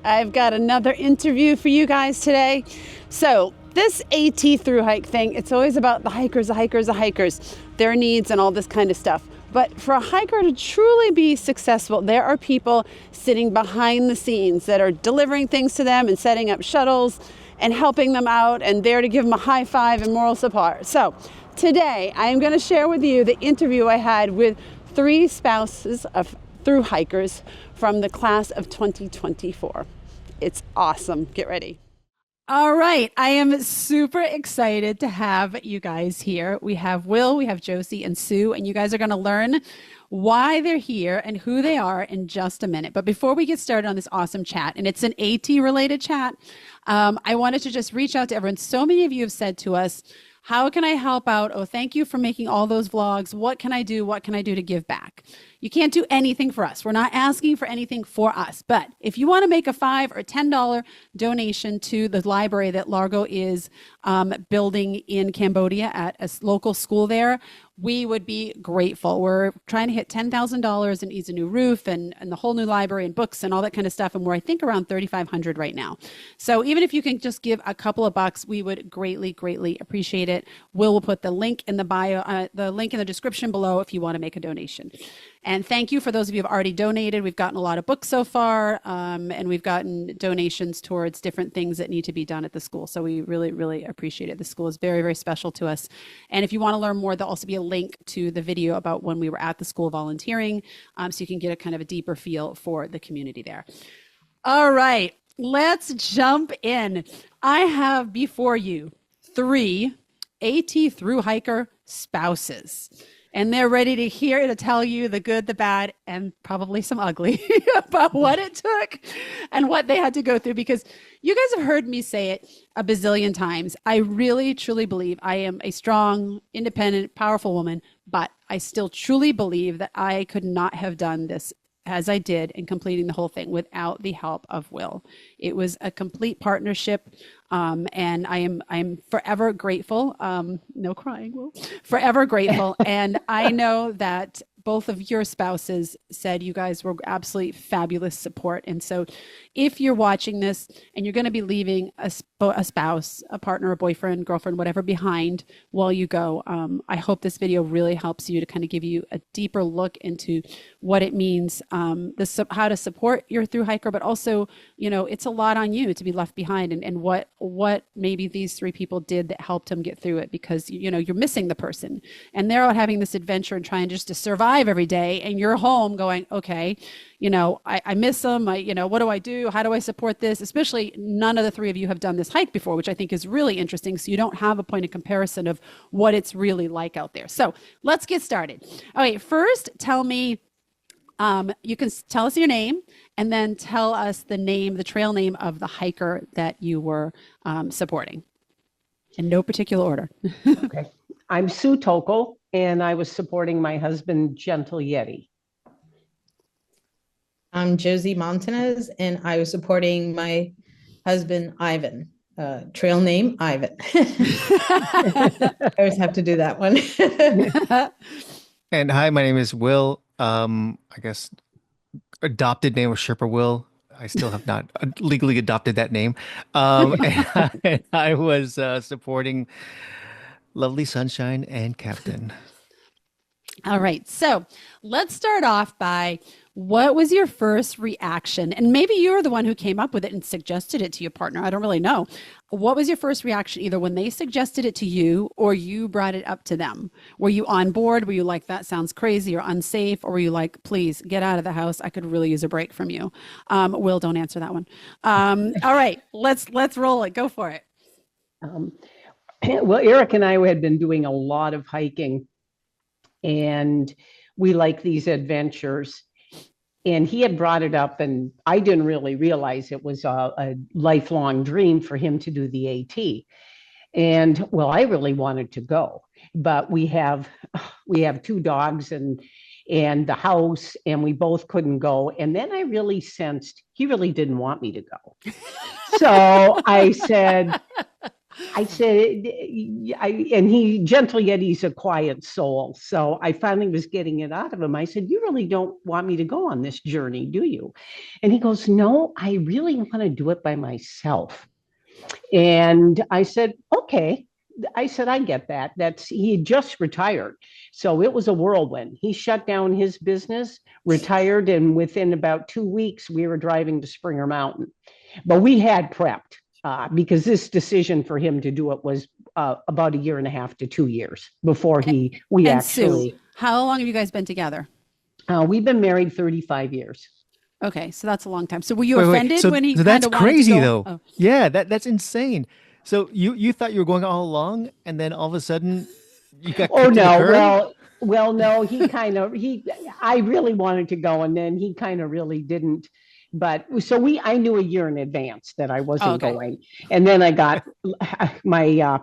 I've got another interview for you guys today. So this AT through hike thing, it's always about the hikers, their needs and all this kind of stuff. But for a hiker to truly be successful, there are people sitting behind the scenes that are delivering things to them and setting up shuttles and helping them out and there to give them a high five and moral support. So today I am going to share with you the interview I had with 3 spouses of thru-hikers from the class of 2024. It's awesome. Get ready. All right. I am super excited to have you guys here. We have Will, we have Josie and Sue, and you guys are going to learn why they're here and who they are in just a minute. But before we get started on this awesome chat, and it's an AT related chat, I wanted to just reach out to everyone. So many of you have said to us, how can I help out? Oh, thank you for making all those vlogs. What can I do? What can I do to give back? You can't do anything for us. We're not asking for anything for us. But if you want to make a $5 or $10 donation to the library that Largo is building in Cambodia at a local school there, we would be grateful. We're trying to hit $10,000 and needs a new roof and the whole new library and books and all that kind of stuff. And we're, I think, around 3,500 right now. So even if you can just give a couple of bucks, we would greatly, greatly appreciate it. We'll put the link in the bio, the link in the description below if you want to make a donation. And thank you for those of you who have already donated. We've gotten a lot of books so far, and we've gotten donations towards different things that need to be done at the school. So we really, really appreciate it. The school is very, very special to us. And if you want to learn more, there'll also be a link to the video about when we were at the school volunteering, so you can get a kind of a deeper feel for the community there. All right, let's jump in. I have before you 3 AT thru-hiker spouses. And they're ready to hear to tell you the good, the bad, and probably some ugly about what it took and what they had to go through. Because you guys have heard me say it a bazillion times. I really, truly believe I am a strong, independent, powerful woman, but I still truly believe that I could not have done this as I did in completing the whole thing without the help of Will. It was a complete partnership. And I'm forever grateful. No crying, Will. Forever grateful. And I know that both of your spouses said you guys were absolutely fabulous support. And so if you're watching this and you're going to be leaving a spouse, a partner, a boyfriend, girlfriend, whatever behind while you go, I hope this video really helps you to kind of give you a deeper look into what it means, how to support your thru-hiker, but also, you know, it's a lot on you to be left behind and what maybe these 3 people did that helped them get through it, because, you know, you're missing the person and they're out having this adventure and trying just to survive every day. And you're home going, okay, you know, I miss them. You know, what do I do? How do I support this? Especially none of the 3 of you have done this hike before, which I think is really interesting. So you don't have a point of comparison of what it's really like out there. So let's get started. All right, first tell me, you can tell us your name and then tell us the trail name of the hiker that you were supporting in no particular order. Okay. I'm Sue Tokel, and I was supporting my husband, Gentle Yeti. I'm Josie Montanez, and I was supporting my husband, Ivan. Trail name, Ivan. I always have to do that one. And hi, my name is Will. I guess adopted name was Sherpa Will. I still have not legally adopted that name. And I was supporting Lovely Sunshine and Captain. All right. So let's start off by, what was your first reaction? And maybe you're the one who came up with it and suggested it to your partner. I don't really know. What was your first reaction, either when they suggested it to you or you brought it up to them? Were you on board? Were you like, that sounds crazy or unsafe? Or were you like, please get out of the house? I could really use a break from you. Will, don't answer that one. All right, let's roll it. Go for it. Well, Eric and I had been doing a lot of hiking, and we like these adventures. And he had brought it up, and I didn't really realize it was a lifelong dream for him to do the AT. And well, I really wanted to go, but we have 2 dogs and the house, and we both couldn't go. And then I really sensed he really didn't want me to go. So I said, I said, and he gentle, yet he's a quiet soul. So I finally was getting it out of him. I said, you really don't want me to go on this journey, do you? And he goes, no, I really want to do it by myself. And I said, okay. I said, I get that. He had just retired. So it was a whirlwind. He shut down his business, retired, and within about 2 weeks, we were driving to Springer Mountain. But we had prepped because this decision for him to do it was about 1.5 to 2 years before we And actually. Sue, how long have you guys been together? We've been married 35 years. Okay, so that's a long time. So were you Wait, offended so, when he so that's kind of wanted crazy to go? though. Oh. Yeah, that's insane. So you thought you were going all along, and then all of a sudden you got Oh kicked to the no, curb? no, I really wanted to go, and then he kind of really didn't. But so I knew a year in advance that I wasn't going, and then I got my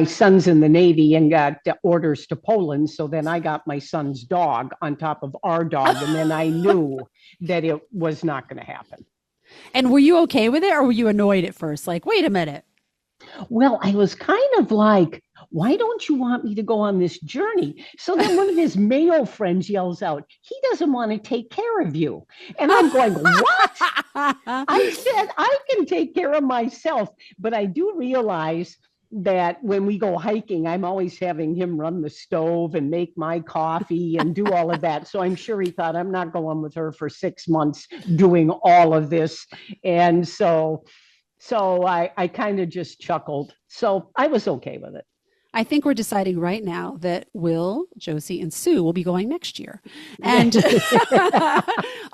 son's in the Navy and got orders to Poland. So then I got my son's dog on top of our dog, and then I knew that it was not going to happen. And were you okay with it, or were you annoyed at first? Like, wait a minute. Well, I was kind of like, why don't you want me to go on this journey? So then one of his male friends yells out, he doesn't want to take care of you. And I'm going, what? I said, I can take care of myself. But I do realize that when we go hiking, I'm always having him run the stove and make my coffee and do all of that. So I'm sure he thought, I'm not going with her for 6 months doing all of this. And so I kind of just chuckled. So I was okay with it. I think we're deciding right now that Will, Josie, and Sue will be going next year. And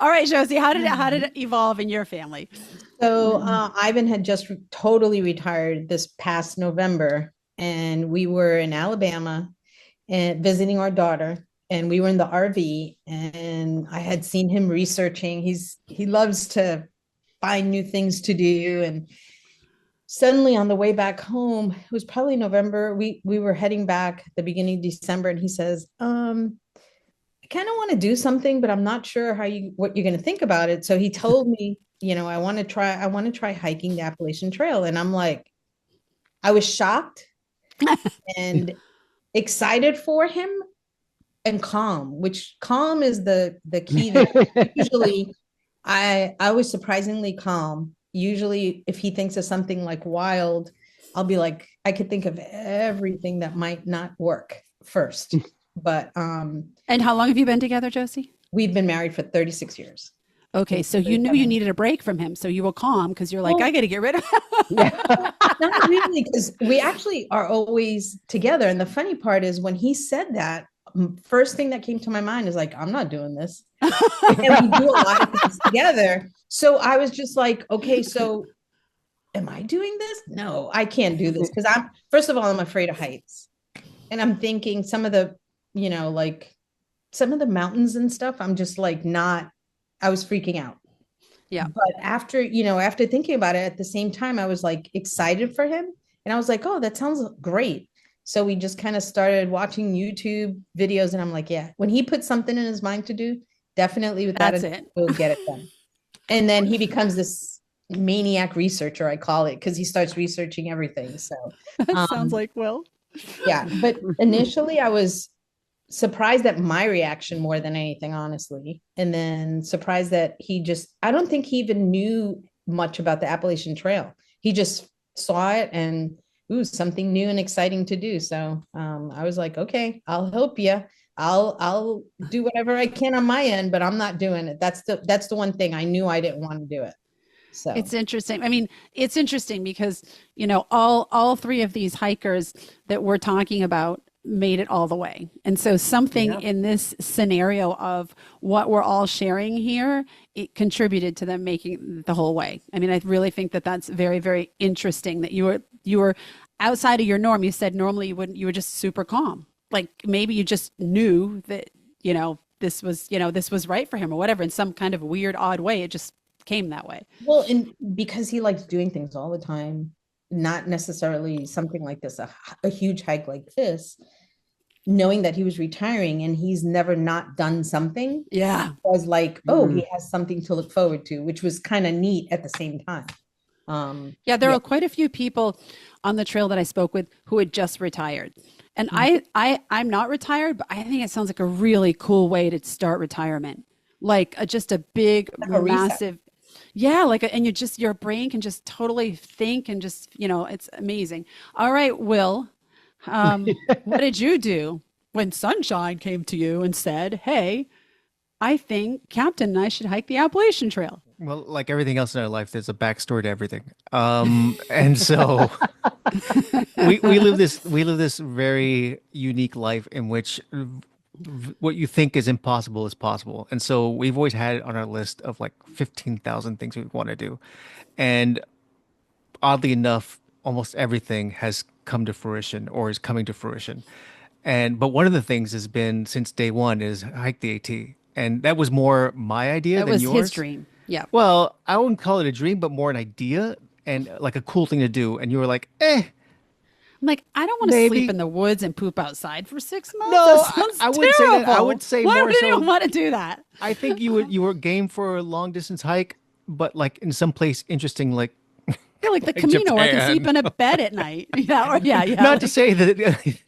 all right, Josie, how did it evolve in your family? So Ivan had just totally retired this past November, and we were in Alabama and visiting our daughter, and we were in the RV, and I had seen him researching. He loves to find new things to do, and suddenly on the way back home, it was probably November, we were heading back at the beginning of December, and he says, I kind of want to do something, but I'm not sure what you're going to think about it. So he told me, I want to try hiking the Appalachian Trail. And I'm like, I was shocked and excited for him and calm, which calm is the key. That usually I was surprisingly calm. Usually if he thinks of something like wild, I'll be like, I could think of everything that might not work first. But and how long have you been together, Josie? We've been married for 36 years. Okay, so you knew you needed a break from him, so you were calm because you're like, I got to get rid of him. Not really, because we actually are always together. And the funny part is when he said that, first thing that came to my mind is like, I'm not doing this. And we do a lot of things together. So I was just like, okay, so am I doing this? No, I can't do this because first of all, I'm afraid of heights. And I'm thinking some of the, like some of the mountains and stuff, I'm just like I was freaking out. Yeah. But after thinking about it at the same time, I was like excited for him. And I was like, oh, that sounds great. So we just kind of started watching YouTube videos, and I'm like, yeah, when he puts something in his mind to do, definitely we'll get it done. And then he becomes this maniac researcher, I call it, because he starts researching everything. So sounds like Will. Yeah. But initially I was surprised at my reaction more than anything, honestly. And then surprised that I don't think he even knew much about the Appalachian Trail. He just saw it and something new and exciting to do. So I was like, okay, I'll help you. I'll do whatever I can on my end, but I'm not doing it. That's the one thing I knew I didn't want to do it. So it's interesting. I mean, it's interesting because, all three of these hikers that we're talking about made it all the way. And so something in this scenario of what we're all sharing here, it contributed to them making the whole way. I mean, I really think that that's very, very interesting that you were outside of your norm. You said normally you were just super calm. Like maybe you just knew that, this was right for him or whatever. In some kind of weird, odd way, it just came that way. Well, and because he likes doing things all the time, not necessarily something like this, a huge hike like this, knowing that he was retiring and he's never not done something. Yeah. Was like, he has something to look forward to, which was kind of neat at the same time. Yeah, there Yeah. are quite a few people on the trail that I spoke with who had just retired. And I'm not retired, but I think it sounds like a really cool way to start retirement. Like just a big, Like a reset. massive, yeah, and you just, your brain can just totally think and just, it's amazing. All right, Will, what did you do when Sunshine came to you and said, hey, I think Captain and I should hike the Appalachian Trail? Well, like everything else in our life, there's a backstory to everything. And so we live this very unique life in which what you think is impossible is possible. And so we've always had it on our list of like 15,000 things we want to do. And oddly enough, almost everything has come to fruition or is coming to fruition. But one of the things has been since day one is hike the AT. And that was more my idea That than was his yours. dream. Yeah. Well, I wouldn't call it a dream, but more an idea and like a cool thing to do. And you were like, I'm like, I don't want to sleep maybe. in the woods and poop outside for 6 months. No, That sounds I wouldn't say that. I terrible. would say Why more would you so. want to do that? I think you were game for a long distance hike, but like in some place interesting, like Yeah, like the like Camino, where I can Japan. sleep in a bed at night. Yeah. Not to Like, say that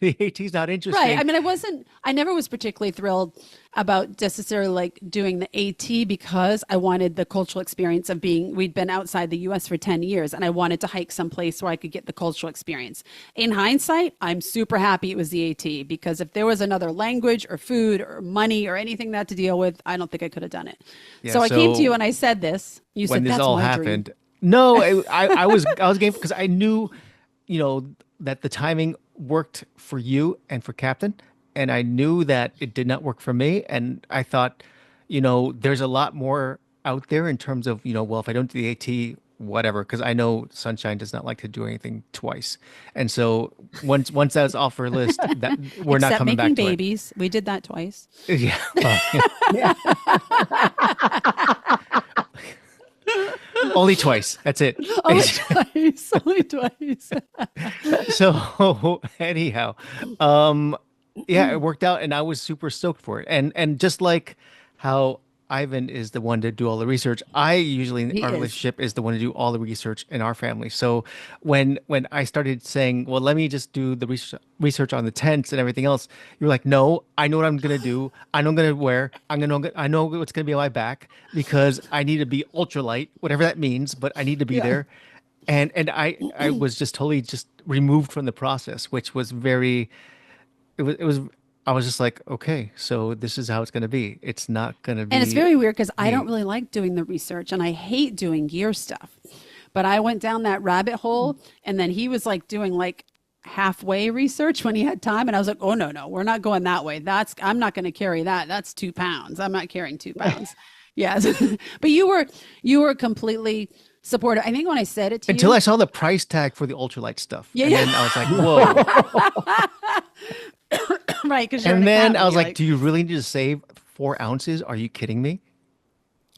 the AT's not right. interesting. I mean, I never was particularly thrilled about necessarily like doing the AT because I wanted the cultural experience of we'd been outside the US for 10 years and I wanted to hike someplace where I could get the cultural experience. In hindsight, I'm super happy it was the AT because if there was another language or food or money or anything that to deal with, I don't think I could have done it. Yeah, So I came to you so and I said this. You when said, this that's all my dream. happened, no, I was game because I knew, that the timing worked for you and for Captain, and I knew that it did not work for me. And I thought, there's a lot more out there in terms of, well, if I don't do the AT, whatever, because I know Sunshine does not like to do anything twice. And so once that's off her list, that we're not Except coming making back to babies. We did that twice. it. Yeah. Well, yeah. Only twice. That's it. Only twice. Only twice. So anyhow, um, yeah, it worked out, and I was super stoked for it. And just like how Ivan is the one to do all the research, I usually in He our is. relationship is the one to do all the research in our family. So when I started saying, well, let me just do the research on the tents and everything else, you're like, no, I know what I'm gonna do. I know what I'm gonna wear. I know what's gonna be on my back because I need to be ultralight, whatever that means, but I need to be Yeah. there. And I was just totally just removed from the process, which was very it was I was just like, okay, so this is how it's going to be. It's not going to And it's be very weird because I don't me. really like doing the research and I hate doing gear stuff. But I went down that rabbit hole and then he was like doing like halfway research when he had time. And I was like, oh, no, we're not going that way. I'm not going to carry that. That's 2 pounds. I'm not carrying 2 pounds. Yes. But you were completely supportive. I think when I said it to Until you, I saw the price tag for the ultralight stuff. Yeah, And yeah. then I was like, whoa. right. Because you're And an then I accountant, was you're like, do you really need to save 4 ounces? Are you kidding me?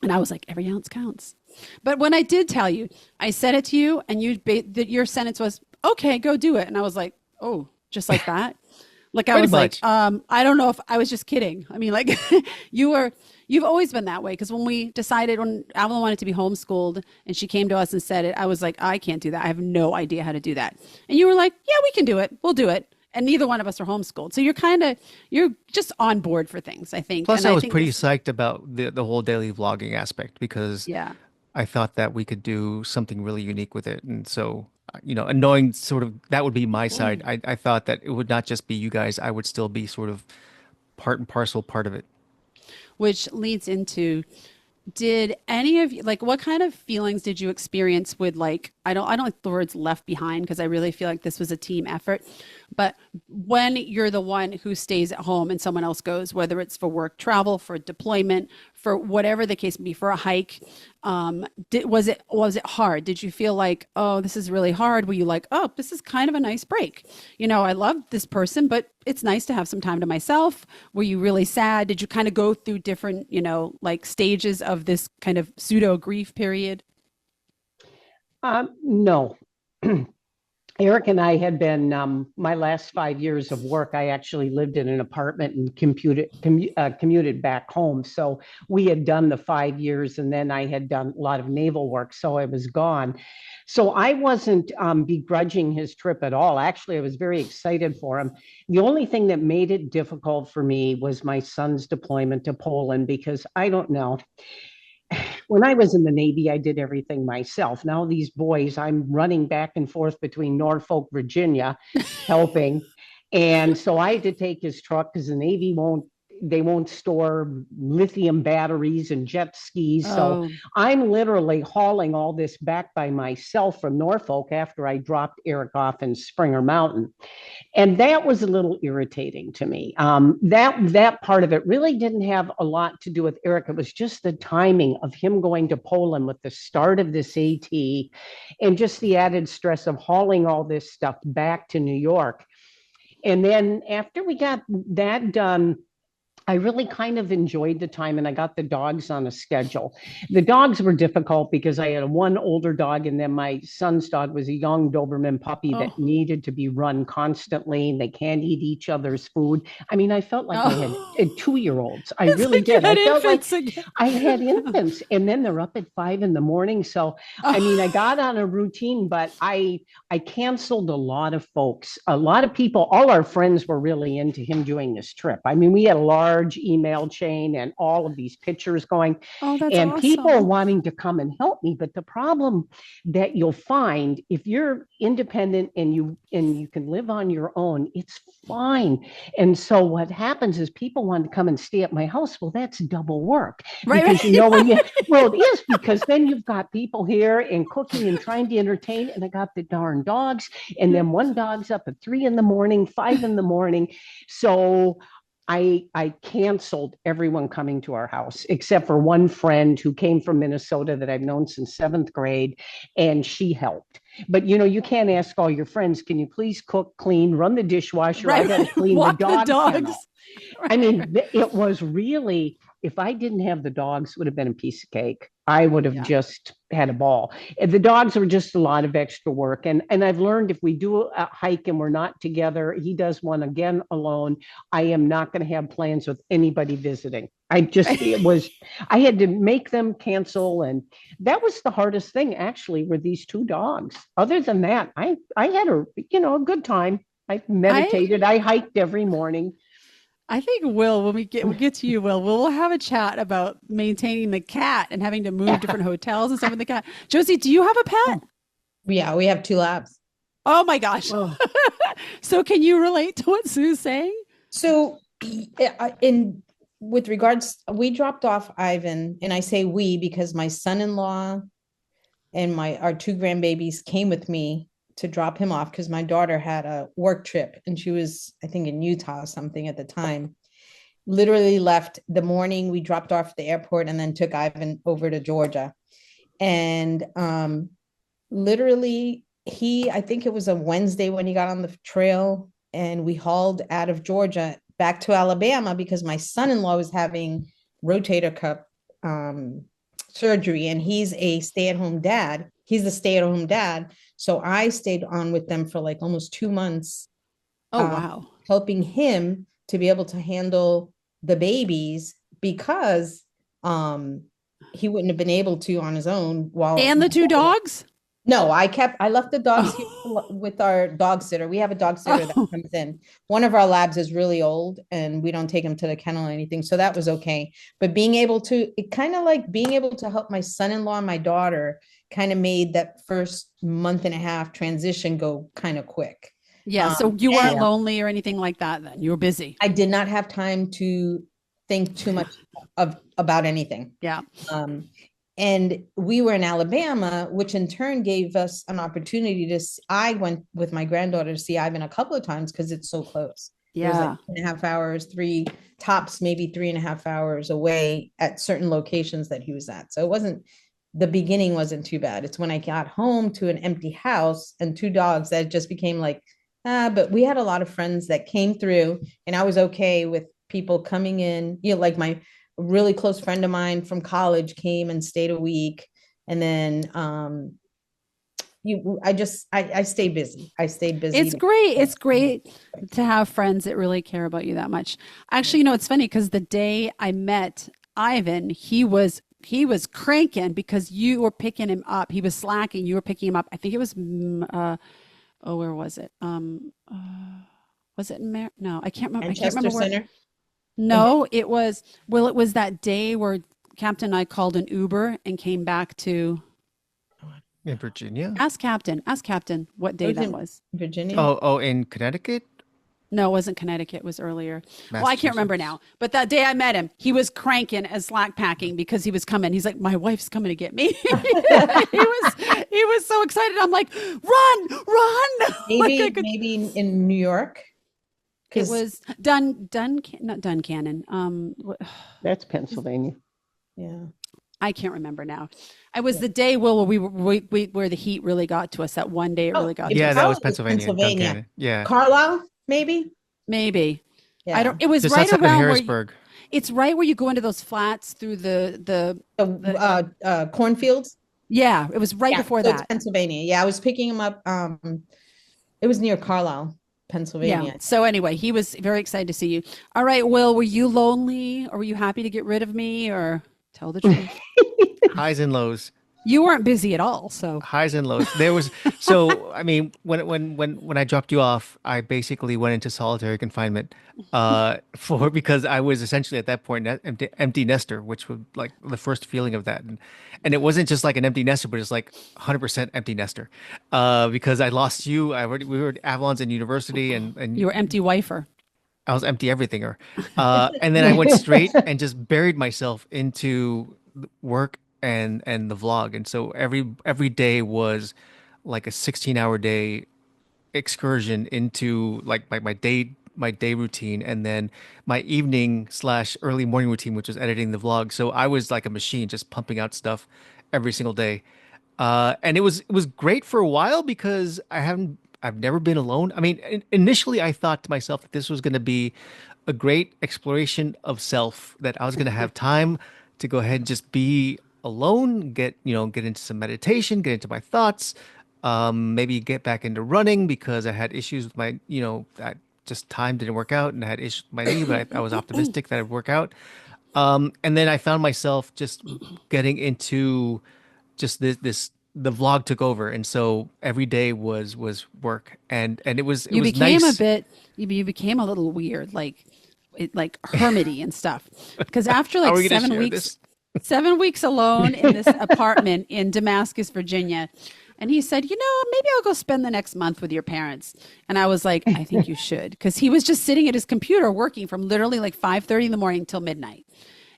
And I was like, every ounce counts. But when I did tell you, I said it to you, and your sentence was, okay, go do it. And I was like, oh, just like that. Like I Pretty was like, much. I don't know if I was just kidding. I mean, like you've always been that way. Because when Avalon wanted to be homeschooled and she came to us and said it, I was like, I can't do that. I have no idea how to do that. And you were like, yeah, we can do it. We'll do it. And neither one of us are homeschooled. So you're just on board for things, I think. Plus, And I I was think pretty psyched about the whole daily vlogging aspect because yeah. I thought that we could do something really unique with it. And so, and knowing sort of that would be my side, I thought that it would not just be you guys, I would still be sort of part and parcel part of it. Which leads into, did any of you, like, what kind of feelings did you experience with, like, I don't like the words left behind because I really feel like this was a team effort, but when you're the one who stays at home and someone else goes, whether it's for work travel, for deployment, for whatever the case may be, for a hike, was it hard? Did you feel like, oh, this is really hard? Were you like, oh, this is kind of a nice break? I love this person, but it's nice to have some time to myself. Were you really sad? Did you kind of go through different, like stages of this kind of pseudo grief period? No. Eric and I had been, my last 5 years of work, I actually lived in an apartment and commuted back home. So we had done the 5 years and then I had done a lot of naval work. So I was gone. So I wasn't begrudging his trip at all. Actually, I was very excited for him. The only thing that made it difficult for me was my son's deployment to Poland because I don't know, when I was in the Navy, I did everything myself. Now these boys, I'm running back and forth between Norfolk, Virginia, helping. And so I had to take his truck because the Navy won't store lithium batteries and jet skis. So Oh, I'm literally hauling all this back by myself from Norfolk after I dropped Eric off in Springer Mountain. And that was a little irritating to me. That part of it really didn't have a lot to do with Eric. It was just the timing of him going to Poland with the start of this AT and just the added stress of hauling all this stuff back to New York. And then after we got that done, I really kind of enjoyed the time and I got the dogs on a schedule. The dogs were difficult because I had one older dog and then my son's dog was a young Doberman puppy that oh, needed to be run constantly and they can't eat each other's food. I mean, I felt like I had oh. 2 year olds. I It's really like you did. I had felt like infants again. I had infants and then they're up at 5 in the morning. So, I mean, I Oh, got on a routine, but I canceled a lot of folks. A lot of people, all our friends were really into him doing this trip. I mean, we had a large email chain and all of these pictures going oh, that's and people awesome. wanting to come and help me. But the problem that you'll find if you're independent and you can live on your own, it's fine. And so what happens is people want to come and stay at my house. Well, that's double work Right, because right. when you well, it is because then you've got people here and cooking and trying to entertain, and I got the darn dogs, and then one dog's up at 3 in the morning, 5 in the morning. So I canceled everyone coming to our house except for one friend who came from Minnesota that I've known since seventh grade, and she helped. But you can't ask all your friends, can you please cook, clean, run the dishwasher? I Right, got to right. clean the Walk the dog kennel. dogs. I Right, right. mean, it was really, if I didn't have the dogs, it would have been a piece of cake. I would have Yeah. just had a ball. The dogs were just a lot of extra work. And I've learned if we do a hike and we're not together, he does one again alone. I am not going to have plans with anybody visiting. I had to make them cancel. And that was the hardest thing actually, were these two dogs. Other than that, I had a good time. I I meditated. I hiked every morning. I think Will, when we get to you, Will, we'll have a chat about maintaining the cat and having to move different hotels and stuff with the cat. Josie, do you have a pet? Yeah, we have two labs. Oh my gosh. Oh, So can you relate to what Sue's saying? So, in with regards, we dropped off Ivan, and I say we because my son-in-law and my our two grandbabies came with me to drop him off because my daughter had a work trip and she was, I think, in Utah or something at the time. Literally left the morning we dropped off at the airport and then took Ivan over to Georgia. And literally I think it was a Wednesday when he got on the trail and we hauled out of Georgia back to Alabama because my son-in-law was having rotator cuff surgery and he's a stay-at-home dad. He's the stay-at-home dad. So I stayed on with them for like almost 2 months, Oh wow. helping him to be able to handle the babies because he wouldn't have been able to on his own while And the two dogs? no, I left the dogs here Oh. with our dog sitter. We have a dog sitter that Oh. comes in. One of our labs is really old and we don't take him to the kennel or anything. So that was okay. But it kind of like being able to help my son-in-law and my daughter kind of made that first month and a half transition go kind of quick. Yeah, so you weren't And lonely or anything like that then. You were busy. I did not have time to think too much about anything. Yeah. Um, and we were in Alabama, which in turn gave us an opportunity I went with my granddaughter to see Ivan a couple of times because it's so close. It was like Yeah. 2.5 hours, three tops, maybe 3.5 hours away at certain locations that he was at. So the beginning wasn't too bad. It's when I got home to an empty house and two dogs that just became like, but we had a lot of friends that came through and I was okay with people coming in, like my really close friend of mine from college came and stayed a week. And then I stay busy. I stay busy. It's great. It's great to have friends that really care about you that much. Actually, it's funny because the day I met Ivan, he was cranking because you were picking him up. He was slacking. You were picking him up. I think it was where was it? Was it in no, I can't remember. Manchester Center. No, it was that day where Captain and I called an Uber and came back to In Virginia? Ask Captain what day that was. Virginia. Oh, in Connecticut? No, it wasn't Connecticut. It was earlier. Well, I can't remember now. But that day I met him, he was cranking and slack packing because he was coming. He's like, my wife's coming to get me. he was so excited. I'm like, run. Maybe in New York. It was not Duncannon. That's Pennsylvania. Yeah. I can't remember now. I was the day, Will, where where the heat really got to us. That one day it really got to us. Yeah, that was Pennsylvania. Yeah. Carlisle, maybe. Yeah. I don't. It was Just right outside of around Harrisburg. it's right where you go into those flats through the Cornfields. Yeah, it was right before so it's that. Pennsylvania. Yeah, I was picking him up. It was near Carlisle, Pennsylvania. Yeah. So anyway, he was very excited to see you. All right, Will, were you lonely or were you happy to get rid of me, or tell the truth? Highs and lows. You weren't busy at all, so Highs and lows. There was I mean, when I dropped you off, I basically went into solitary confinement because I was essentially at that point an empty nester, which was like the first feeling of that, and it wasn't just like an empty nester, but it's like 100% empty nester because I lost you. We were at Avalon's in university, and you were empty wifer. I was empty everythinger, and then I went straight and just buried myself into work and the vlog, and so every day was like a 16-hour day excursion into like my day routine, and then my evening / early morning routine, which was editing the vlog. So I was like a machine, just pumping out stuff every single day, and it was great for a while because I've never been alone. I mean, initially I thought to myself that this was going to be a great exploration of self, that I was going to have time to go ahead and just be alone, get into some meditation, get into my thoughts, maybe get back into running because I had issues with my, that just time didn't work out, and I had issues with my knee, but I was optimistic that it'd work out. And then I found myself just getting into just the vlog took over, and so every day was work, and it was nice. You became a little weird, like hermity and stuff, because after like 7 weeks. 7 weeks alone in this apartment in Damascus, Virginia. And he said, maybe I'll go spend the next month with your parents. And I was like, I think you should. Because he was just sitting at his computer working from literally like 5:30 in the morning till midnight.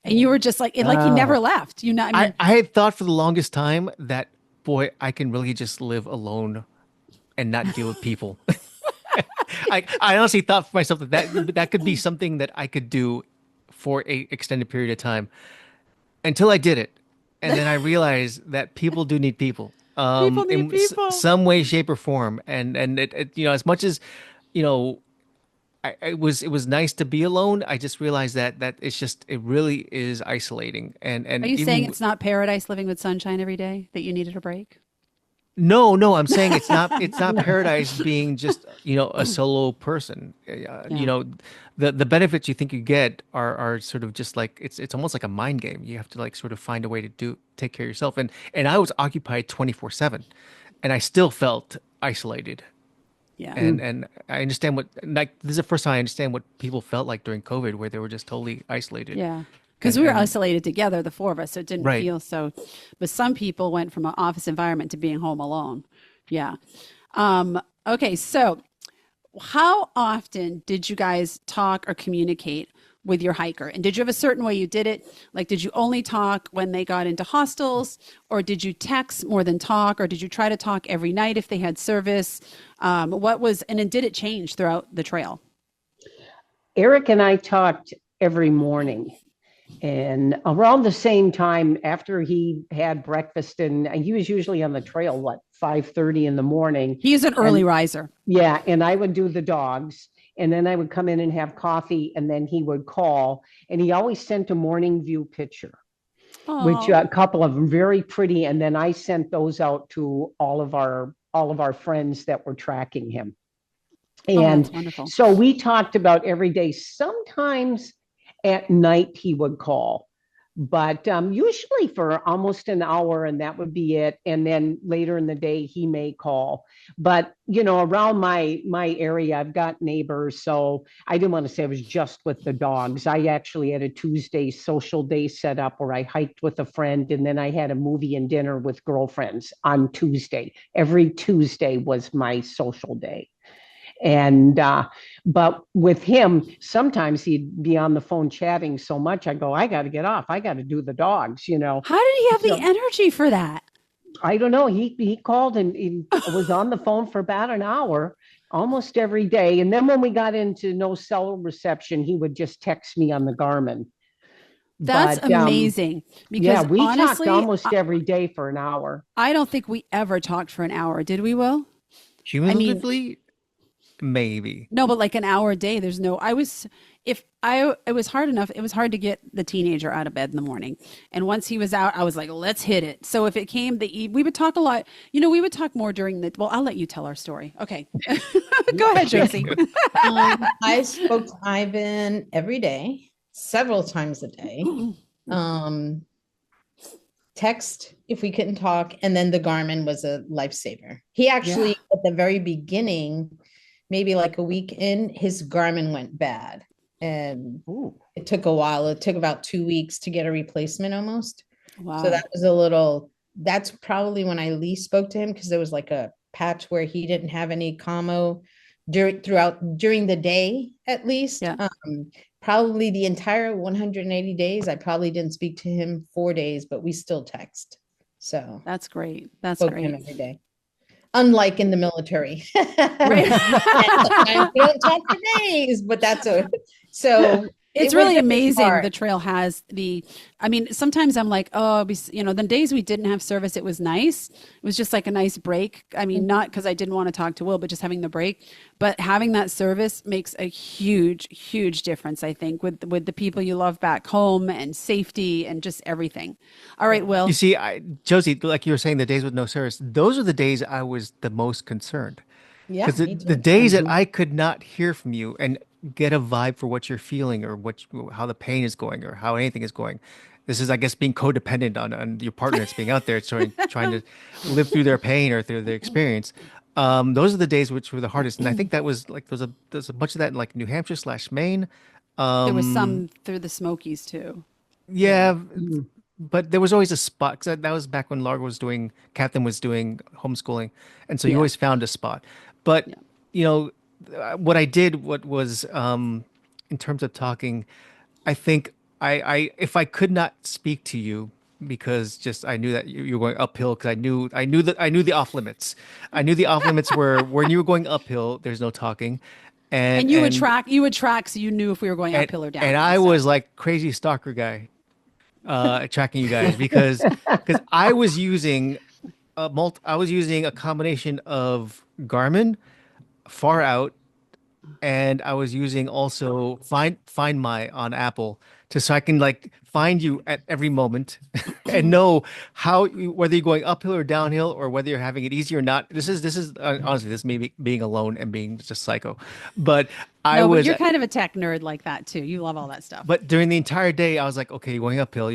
And you were just like, he never left. I had thought for the longest time that, boy, I can really just live alone and not deal with people. I honestly thought for myself that could be something that I could do for an extended period of time. Until I did it, and then I realized that people do need people, people need people. Some way, shape, or form. And it as much as it was nice to be alone. I just realized that it really is isolating. And are you saying it's not paradise living with sunshine every day, that you needed a break? No, I'm saying it's not paradise being just, a solo person. The benefits you think you get are sort of just like, it's almost like a mind game. You have to like sort of find a way to take care of yourself. And I was occupied 24/7, and I still felt isolated. Yeah. And I understand this is the first time I understand what people felt like during COVID, where they were just totally isolated. Yeah. Because we were isolated together, the four of us, so it didn't feel so. But some people went from an office environment to being home alone. Yeah. Okay, so how often did you guys talk or communicate with your hiker? And did you have a certain way you did it? Like, did you only talk when they got into hostels, or did you text more than talk, or did you try to talk every night if they had service? And then did it change throughout the trail? Eric and I talked every morning. And around the same time, after he had breakfast, and he was usually on the trail, 5:30 in the morning. He's an early riser. Yeah. And I would do the dogs, and then I would come in and have coffee, and then he would call, and he always sent a morning view picture. which Oh, a couple of them very pretty. And then I sent those out to all of our friends that were tracking him. oh, that's And wonderful. so we talked about every day. Sometimes at night he would call, but usually for almost an hour, and that would be it. And then later in the day he may call. But around my area, I've got neighbors, so I didn't want to say I was just with the dogs. I actually had a Tuesday social day set up where I hiked with a friend, and then I had a movie and dinner with girlfriends on Tuesday. Every Tuesday was my social day. And but with him, sometimes he'd be on the phone chatting so much. I go, I got to get off. I got to do the dogs. How did he have the So energy for that? I don't know. He called and he was on the phone for about an hour almost every day. And then when we got into no cell reception, he would just text me on the Garmin. That's But amazing yeah, because we talked honestly, almost every day for an hour. I don't think we ever talked for an hour, did we, Will? I mean, Cumulatively, maybe. no, but like an hour a day, there's no, I was, if I, it was hard enough, it was hard to get the teenager out of bed in the morning. And once he was out, I was like, let's hit it. So if it came, we would talk a lot, we would talk more during well, I'll let you tell our story. Okay. Go ahead, Josie. I spoke to Ivan every day, several times a day. Text if we couldn't talk, and then the Garmin was a lifesaver. He actually, Yeah. at the very beginning, maybe like a week in, his Garmin went bad, and Ooh. it took a while. It took about 2 weeks to get a replacement almost. Wow. So that's probably when I least spoke to him, because there was like a patch where he didn't have any commo during the day, at least. Yeah. Probably the entire 180 days, I probably didn't speak to him 4 days, but we still text. So That's great. That's spoke to him great. every day. Unlike in the military. Right. And we don't talk for days, but so It's it really was amazing. hard. The trail has I mean, sometimes I'm like, oh, the days we didn't have service, it was nice. It was just like a nice break. I mean, not because I didn't want to talk to Will, but just having the break. But having that service makes a huge, huge difference, I think, with the people you love back home and safety and just everything. All right, You Will. see, Josie, like you were saying, the days with no service, those are the days I was the most concerned. Yeah, Because me the too. days that I could not hear from you and get a vibe for what you're feeling or how the pain is going or how anything is going, this is, I guess, being codependent on your partner that's being out there trying to live through their pain or through their experience. Those are the days which were the hardest, and I think that was like there's a bunch of that in like New Hampshire / Maine. There was Um, some through the Smokies too. Yeah. yeah, but there was always a spot because that was back when Catherine was doing homeschooling, and so you Yeah. always found a spot. But Yeah. you know, what I did, what was in terms of talking, I think I if I could not speak to you because just I knew that you were going uphill because I knew the off limits. I knew the off limits were when you were going uphill, there's no talking, and And and you would track so you knew if we were going and uphill or and downhill. I So was like crazy stalker guy tracking you guys because I was using I was using a combination of Garmin, Far Out, and I was using also Find My on Apple so I can like find you at every moment and know whether you're going uphill or downhill or whether you're having it easy or not. This is honestly this may be being alone and being just psycho, but I no, but was. you're kind of a tech nerd like that too. You love all that stuff. But during the entire day, I was like, okay, you're going uphill,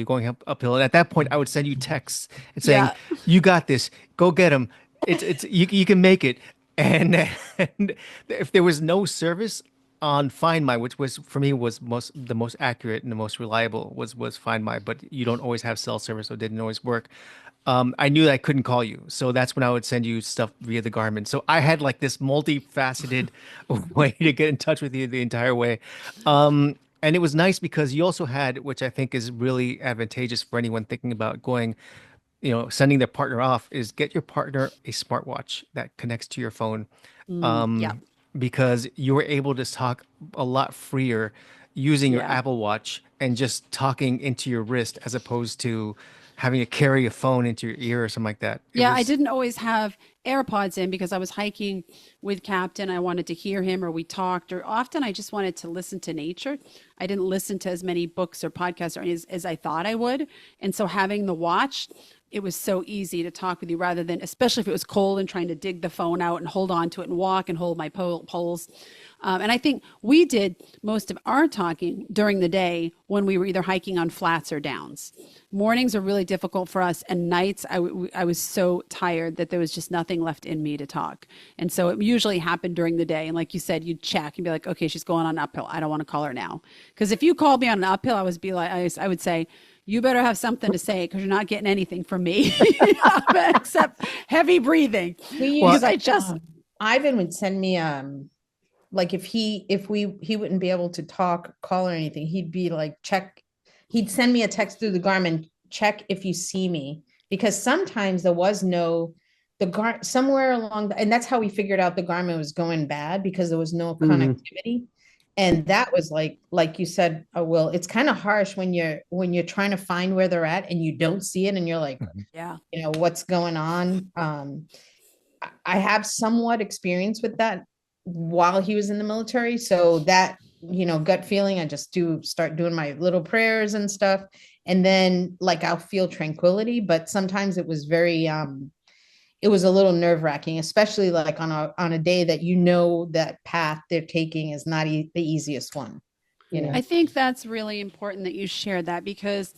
uphill. And at that point, I would send you texts and saying, Yeah. you got this, go get him. You can make it. And, and if there was no service on Find My, which was for me was the most accurate and the most reliable was Find My, but you don't always have cell service, so it didn't always work. I knew that I couldn't call you, so that's when I would send you stuff via the Garmin. So I had like this multifaceted way to get in touch with you the entire way. And it was nice because you also had, which I think is really advantageous for anyone thinking about going, sending their partner off, is get your partner a smartwatch that connects to your phone. Yeah. Because you were able to talk a lot freer using your Yeah. Apple Watch and just talking into your wrist as opposed to having to carry a phone into your ear or something like that. I didn't always have AirPods in because I was hiking with Captain. I wanted to hear him, or we talked, or often I just wanted to listen to nature. I didn't listen to as many books or podcasts as I thought I would. And so having the watch, it was so easy to talk with you rather than, especially if it was cold and trying to dig the phone out and hold on to it and walk and hold my poles. And I think we did most of our talking during the day when we were either hiking on flats or downs. Mornings are really difficult for us, and nights I was so tired that there was just nothing left in me to talk. And so it usually happened during the day. And like you said, you'd check and be like, okay, she's going on an uphill. I don't want to call her now. Because if you called me on an uphill, I would say, you better have something to say because you're not getting anything from me except heavy breathing. Because Ivan would send me like if he wouldn't be able to talk, call or anything, he'd be like, he'd send me a text through the Garmin, check if you see me, because sometimes there was no somewhere along and that's how we figured out the Garmin was going bad, because there was no connectivity. And that was like you said, Will, it's kind of harsh when you're trying to find where they're at and you don't see it and you're like, what's going on. I have somewhat experience with that while he was in the military. So that, gut feeling, I just start doing my little prayers and stuff. And then I'll feel tranquility, but sometimes it was very, it was a little nerve wracking, especially on a day that, that path they're taking is not the easiest one. I think that's really important that you shared that because,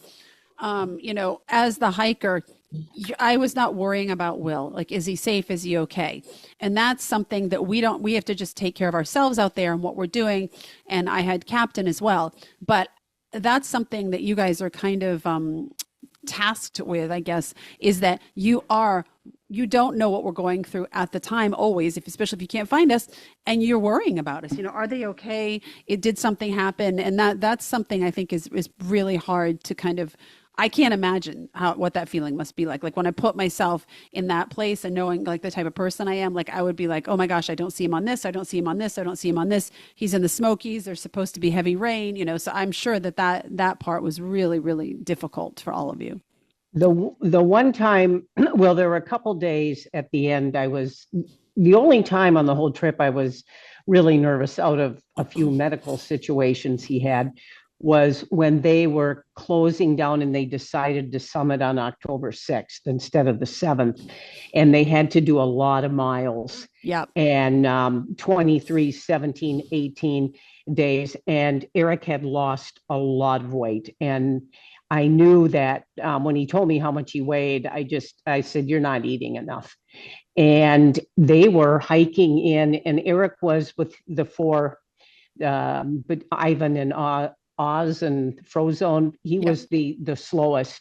as the hiker, I was not worrying about Will. Is he safe? Is he okay? And that's something that we have to just take care of ourselves out there and what we're doing. And I had Captain as well, but that's something that you guys are kind of, tasked with, I guess, is that you don't know what we're going through at the time, always, especially if you can't find us and you're worrying about us, are they okay? Did something happen? And that's something I think is really hard to kind of, I can't imagine what that feeling must be like. When I put myself in that place and knowing the type of person I am, I would be like, oh my gosh, I don't see him on this. I don't see him on this. I don't see him on this. He's in the Smokies. There's supposed to be heavy rain, so I'm sure that part was really, really difficult for all of you. The one time, well, there were a couple days at the end, the only time on the whole trip I was really nervous out of a few medical situations he had was when they were closing down and they decided to summit on October 6th instead of the 7th. And they had to do a lot of miles. Yep. And 23, 17, 18 days. And Eric had lost a lot of weight. And I knew that when he told me how much he weighed, I said, you're not eating enough. And they were hiking in, and Eric was with the four, but Ivan and Oz and Frozone, he was the slowest.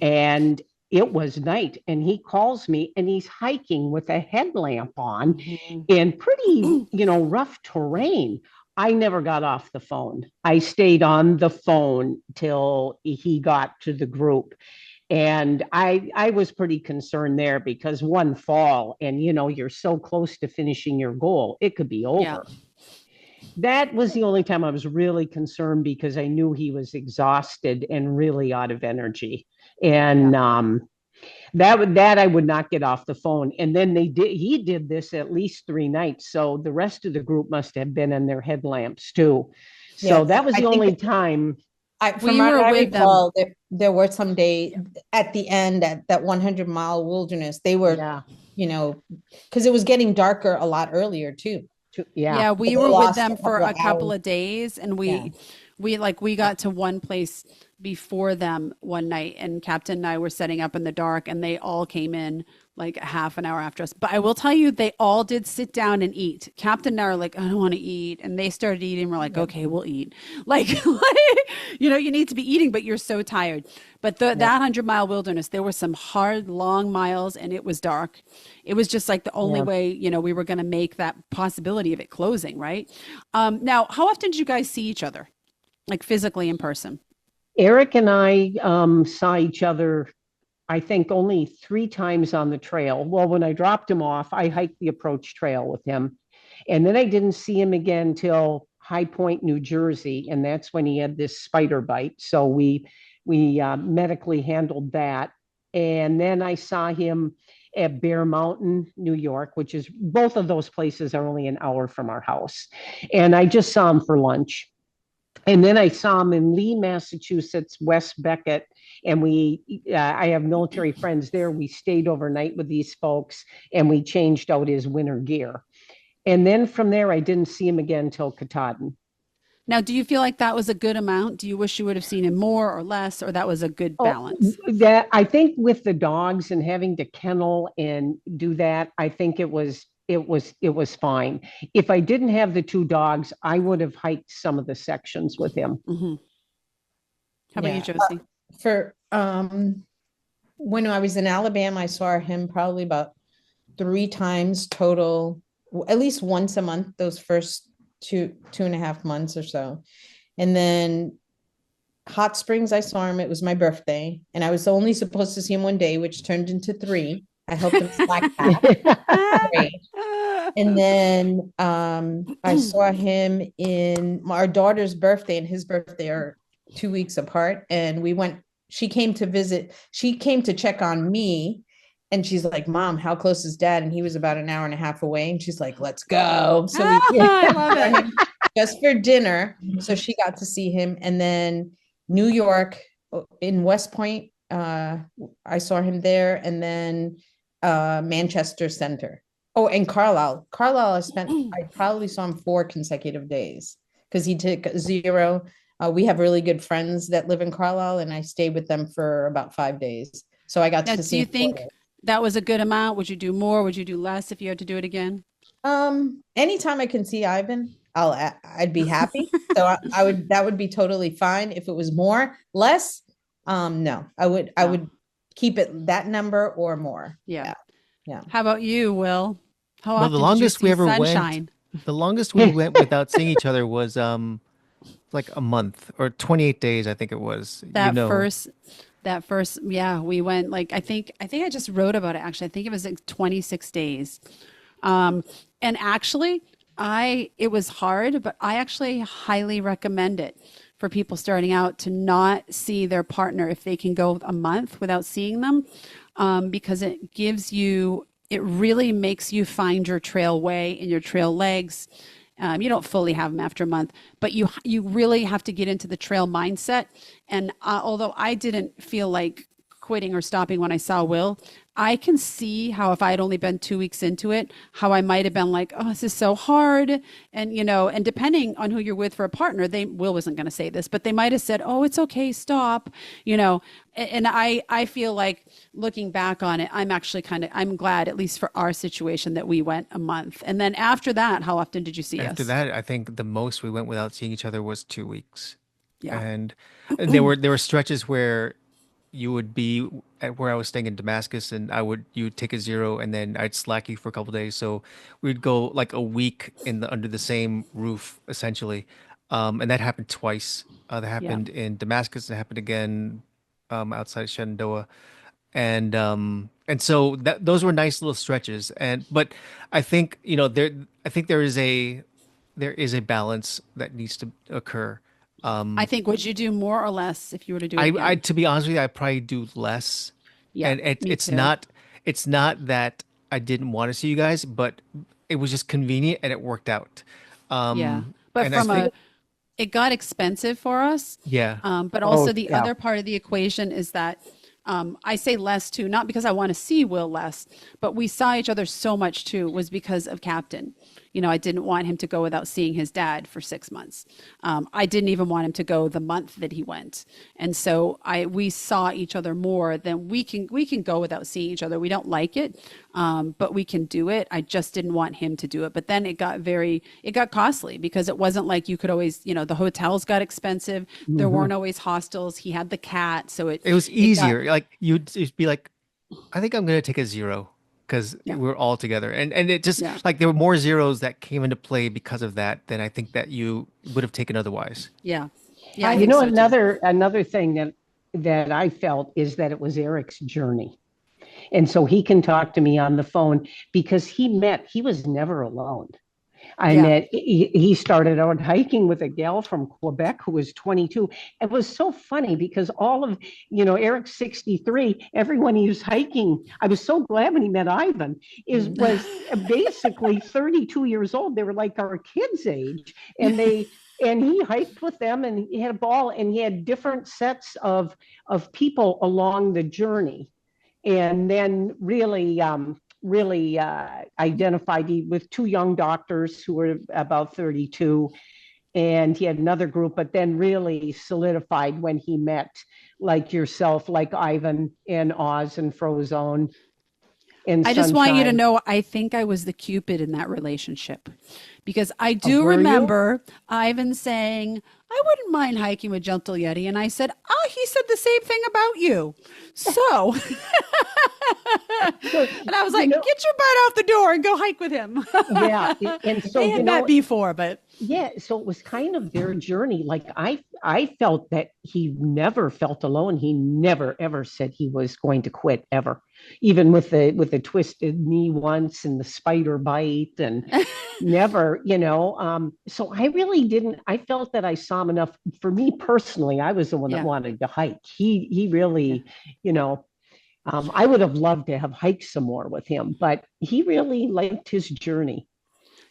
And it was night, and he calls me, and he's hiking with a headlamp on in pretty, rough terrain. I never got off the phone. I stayed on the phone till he got to the group. And I was pretty concerned there because one fall and, you're so close to finishing your goal, it could be over. Yeah. That was the only time I was really concerned because I knew he was exhausted and really out of energy. And that I would not get off the phone. And then he did this at least 3 nights. So the rest of the group must have been in their headlamps too. So that was the only time. From what I recall, there were some days at the end at that 100-mile wilderness, they were, because it was getting darker a lot earlier too. Yeah, we were with them for a couple of days, and we got to one place before them one night, and Captain and I were setting up in the dark, and they all came in like a half an hour after us. But I will tell you, they all did sit down and eat. Captain and I are like, I don't want to eat. And they started eating. We're like, okay, we'll eat. You need to be eating, but you're so tired. But that 100-mile wilderness, there were some hard, long miles, and it was dark. It was just like the only way, we were going to make that possibility of it closing, right? Now, how often did you guys see each other, like physically in person? Eric and I saw each other, I think, only 3 times on the trail. Well, when I dropped him off, I hiked the approach trail with him. And then I didn't see him again till High Point, New Jersey. And that's when he had this spider bite. So we we medically handled that. And then I saw him at Bear Mountain, New York, which is, both of those places are only an hour from our house. And I just saw him for lunch. And then I saw him in Lee, Massachusetts, West Beckett. And I have military friends there. We stayed overnight with these folks and we changed out his winter gear. And then from there, I didn't see him again until Katahdin. Now, do you feel like that was a good amount? Do you wish you would have seen him more or less, or that was a good balance? That, I think with the dogs and having to kennel and do that, I think it was fine. If I didn't have the two dogs, I would have hiked some of the sections with him. Mm-hmm. How about you, Yeah. Josie? For when I was in Alabama, I saw him probably about 3 times total, at least once a month, those first 2.5 months or so. And then Hot Springs, I saw him, it was my birthday, and I was only supposed to see him one day, which turned into 3. I helped him slack back. And then I saw him in our daughter's birthday and his birthday are 2 weeks apart. And she came to visit, she came to check on me. And she's like, Mom, how close is Dad? And he was about an hour and a half away. And she's like, let's go. So we I love it. just for dinner. So she got to see him. And then New York in West Point, I saw him there. And then Manchester Center. Oh, and Carlisle. I probably saw him 4 consecutive days because he took 0. We have really good friends that live in Carlisle, and I stayed with them for about 5 days. So I got to see. Do you think that was a good amount? Would you do more? Would you do less if you had to do it again? Anytime I can see Ivan, I'd be happy. So that would be totally fine. If it was more, less, no, I would keep it that number or more. Yeah. How about you, Will? How often the longest we ever sunshine? The longest we went without seeing each other was like a month or 28 days, I think it was. That first, yeah, we went like, I think I just wrote about it. Actually, I think it was like 26 days. And actually it was hard, but I actually highly recommend it for people starting out to not see their partner if they can go a month without seeing them, because it really makes you find your trail way and your trail legs. You don't fully have them after a month, but you really have to get into the trail mindset. And although I didn't feel like quitting or stopping when I saw Will, I can see how if I had only been 2 weeks into it, how I might have been like, oh, this is so hard. And, and depending on who you're with for a partner, Will wasn't going to say this, but they might have said, oh, it's okay, stop, and I feel like looking back on it, I'm glad, at least for our situation, that we went a month. And then after that, how often did you see us? After that, I think the most we went without seeing each other was 2 weeks. Yeah. And there were stretches where you would be at where I was staying in Damascus, and you would take a 0, and then I'd slack you for a couple of days. So we'd go like a week under the same roof, essentially. And that happened twice. That happened in Damascus. It happened again outside Shenandoah, and so those were nice little stretches. But I think there is a balance that needs to occur. I think, would you do more or less if you were to do it again? To be honest with you, I'd probably do less. Yeah, and it's too. not that I didn't want to see you guys, but it was just convenient and it worked out. But it got expensive for us. Yeah. But also the other part of the equation is that I say less too, not because I want to see Will less, but we saw each other so much too, was because of Captain. I didn't want him to go without seeing his dad for 6 months. I didn't even want him to go the month that he went. And so we saw each other more than we can go without seeing each other. We don't like it, but we can do it. I just didn't want him to do it. But then it got costly because it wasn't like you could always, the hotels got expensive. Mm-hmm. There weren't always hostels. He had the cat. So it was easier. Like you'd be like, I think I'm going to take a 0. Because we're all together, and it just like there were more zeros that came into play because of that than I think that you would have taken otherwise. Yeah. Another thing that I felt is that it was Eric's journey, and so he can talk to me on the phone because he was never alone. I met, he started out hiking with a gal from Quebec who was 22. It was so funny because all of, Eric's 63, everyone he was hiking, I was so glad when he met Ivan, was basically 32 years old. They were like our kids' age. And he hiked with them and he had a ball and he had different sets of people along the journey. And then really identified with two young doctors who were about 32. And he had another group, but then really solidified when he met like yourself, like Ivan and Oz and Frozone and I just want you to Sunshine. know, I think I was the Cupid in that relationship because I Oh, do were you? remember Ivan saying, I wouldn't mind hiking with Gentle Yeti. And I said, oh, he said the same thing about you. So, So, and I was you like, know, get your butt out the door and go hike with him. yeah. And so, They had met before, but yeah, so it was kind of their journey. Like I felt that he never felt alone. He never ever said he was going to quit ever. Even with the twisted knee once and the spider bite and never, so I really didn't I felt that I saw him enough for me personally. I was the one that yeah. wanted to hike. He Yeah. really, I would have loved to have hiked some more with him, but he really liked his journey.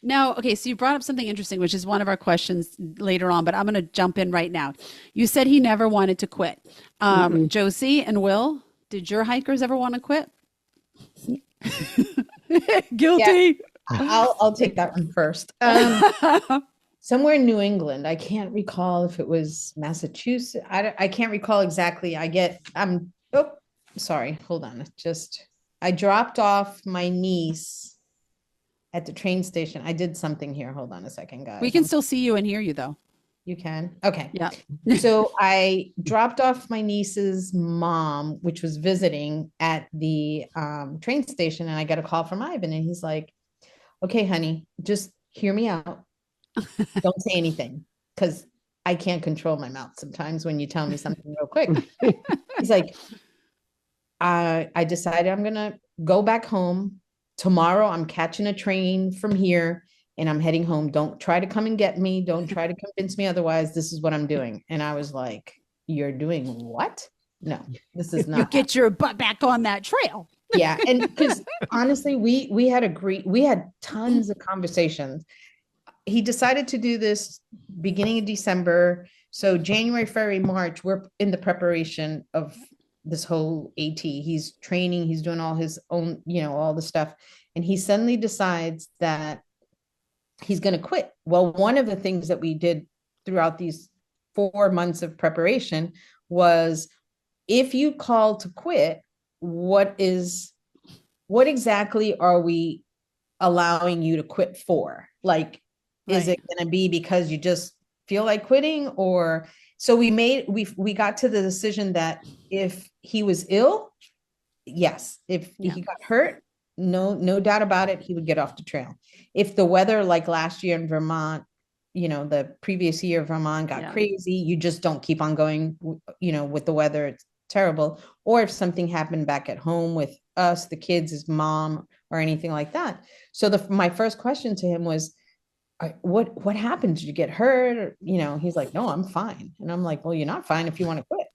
Now, okay, so you brought up something interesting, which is one of our questions later on, but I'm going to jump in right now. You said he never wanted to quit. Mm-mm. Josie and Will, did your hikers ever want to quit? Guilty. I'll take that one first. Somewhere in New England, I can't recall if it was Massachusetts. I can't recall exactly. Oh, sorry, hold on. I dropped off my niece at the train station. I did something here. Hold on a second, guys. We can still see you and hear you, though. You can? Okay. Yeah. So I dropped off my niece's mom, which was visiting at the train station, and I got a call from Ivan, and he's like, okay, honey, just hear me out. Don't say anything, because I can't control my mouth sometimes when you tell me something real quick. He's like, I decided I'm going to go back home. Tomorrow I'm catching a train from here and I'm heading home. Don't try to come and get me. Don't try to convince me otherwise. This is what I'm doing. And I was like, you're doing what? No, this is not. You get your butt back on that trail. Yeah. And because honestly, we had tons of conversations. He decided to do this beginning of December. So January, February, March, we're in the preparation of this whole AT. He's training, he's doing all his own, all the stuff. And he suddenly decides that he's going to quit. Well, one of the things that we did throughout these 4 months of preparation was, if you call to quit, what exactly are we allowing you to quit for? Like, is it going to be because you just feel like quitting? Or so we got to the decision that if he was ill, yes. If he got hurt, no doubt about it, he would get off the trail. If the weather, like last year in Vermont, the previous year Vermont got crazy, you just don't keep on going, with the weather. It's terrible. Or if something happened back at home with us, the kids, his mom, or anything like that. So my first question to him was, what happened? Did you get hurt? Or, he's like, no, I'm fine. And I'm like, well, you're not fine if you want to quit.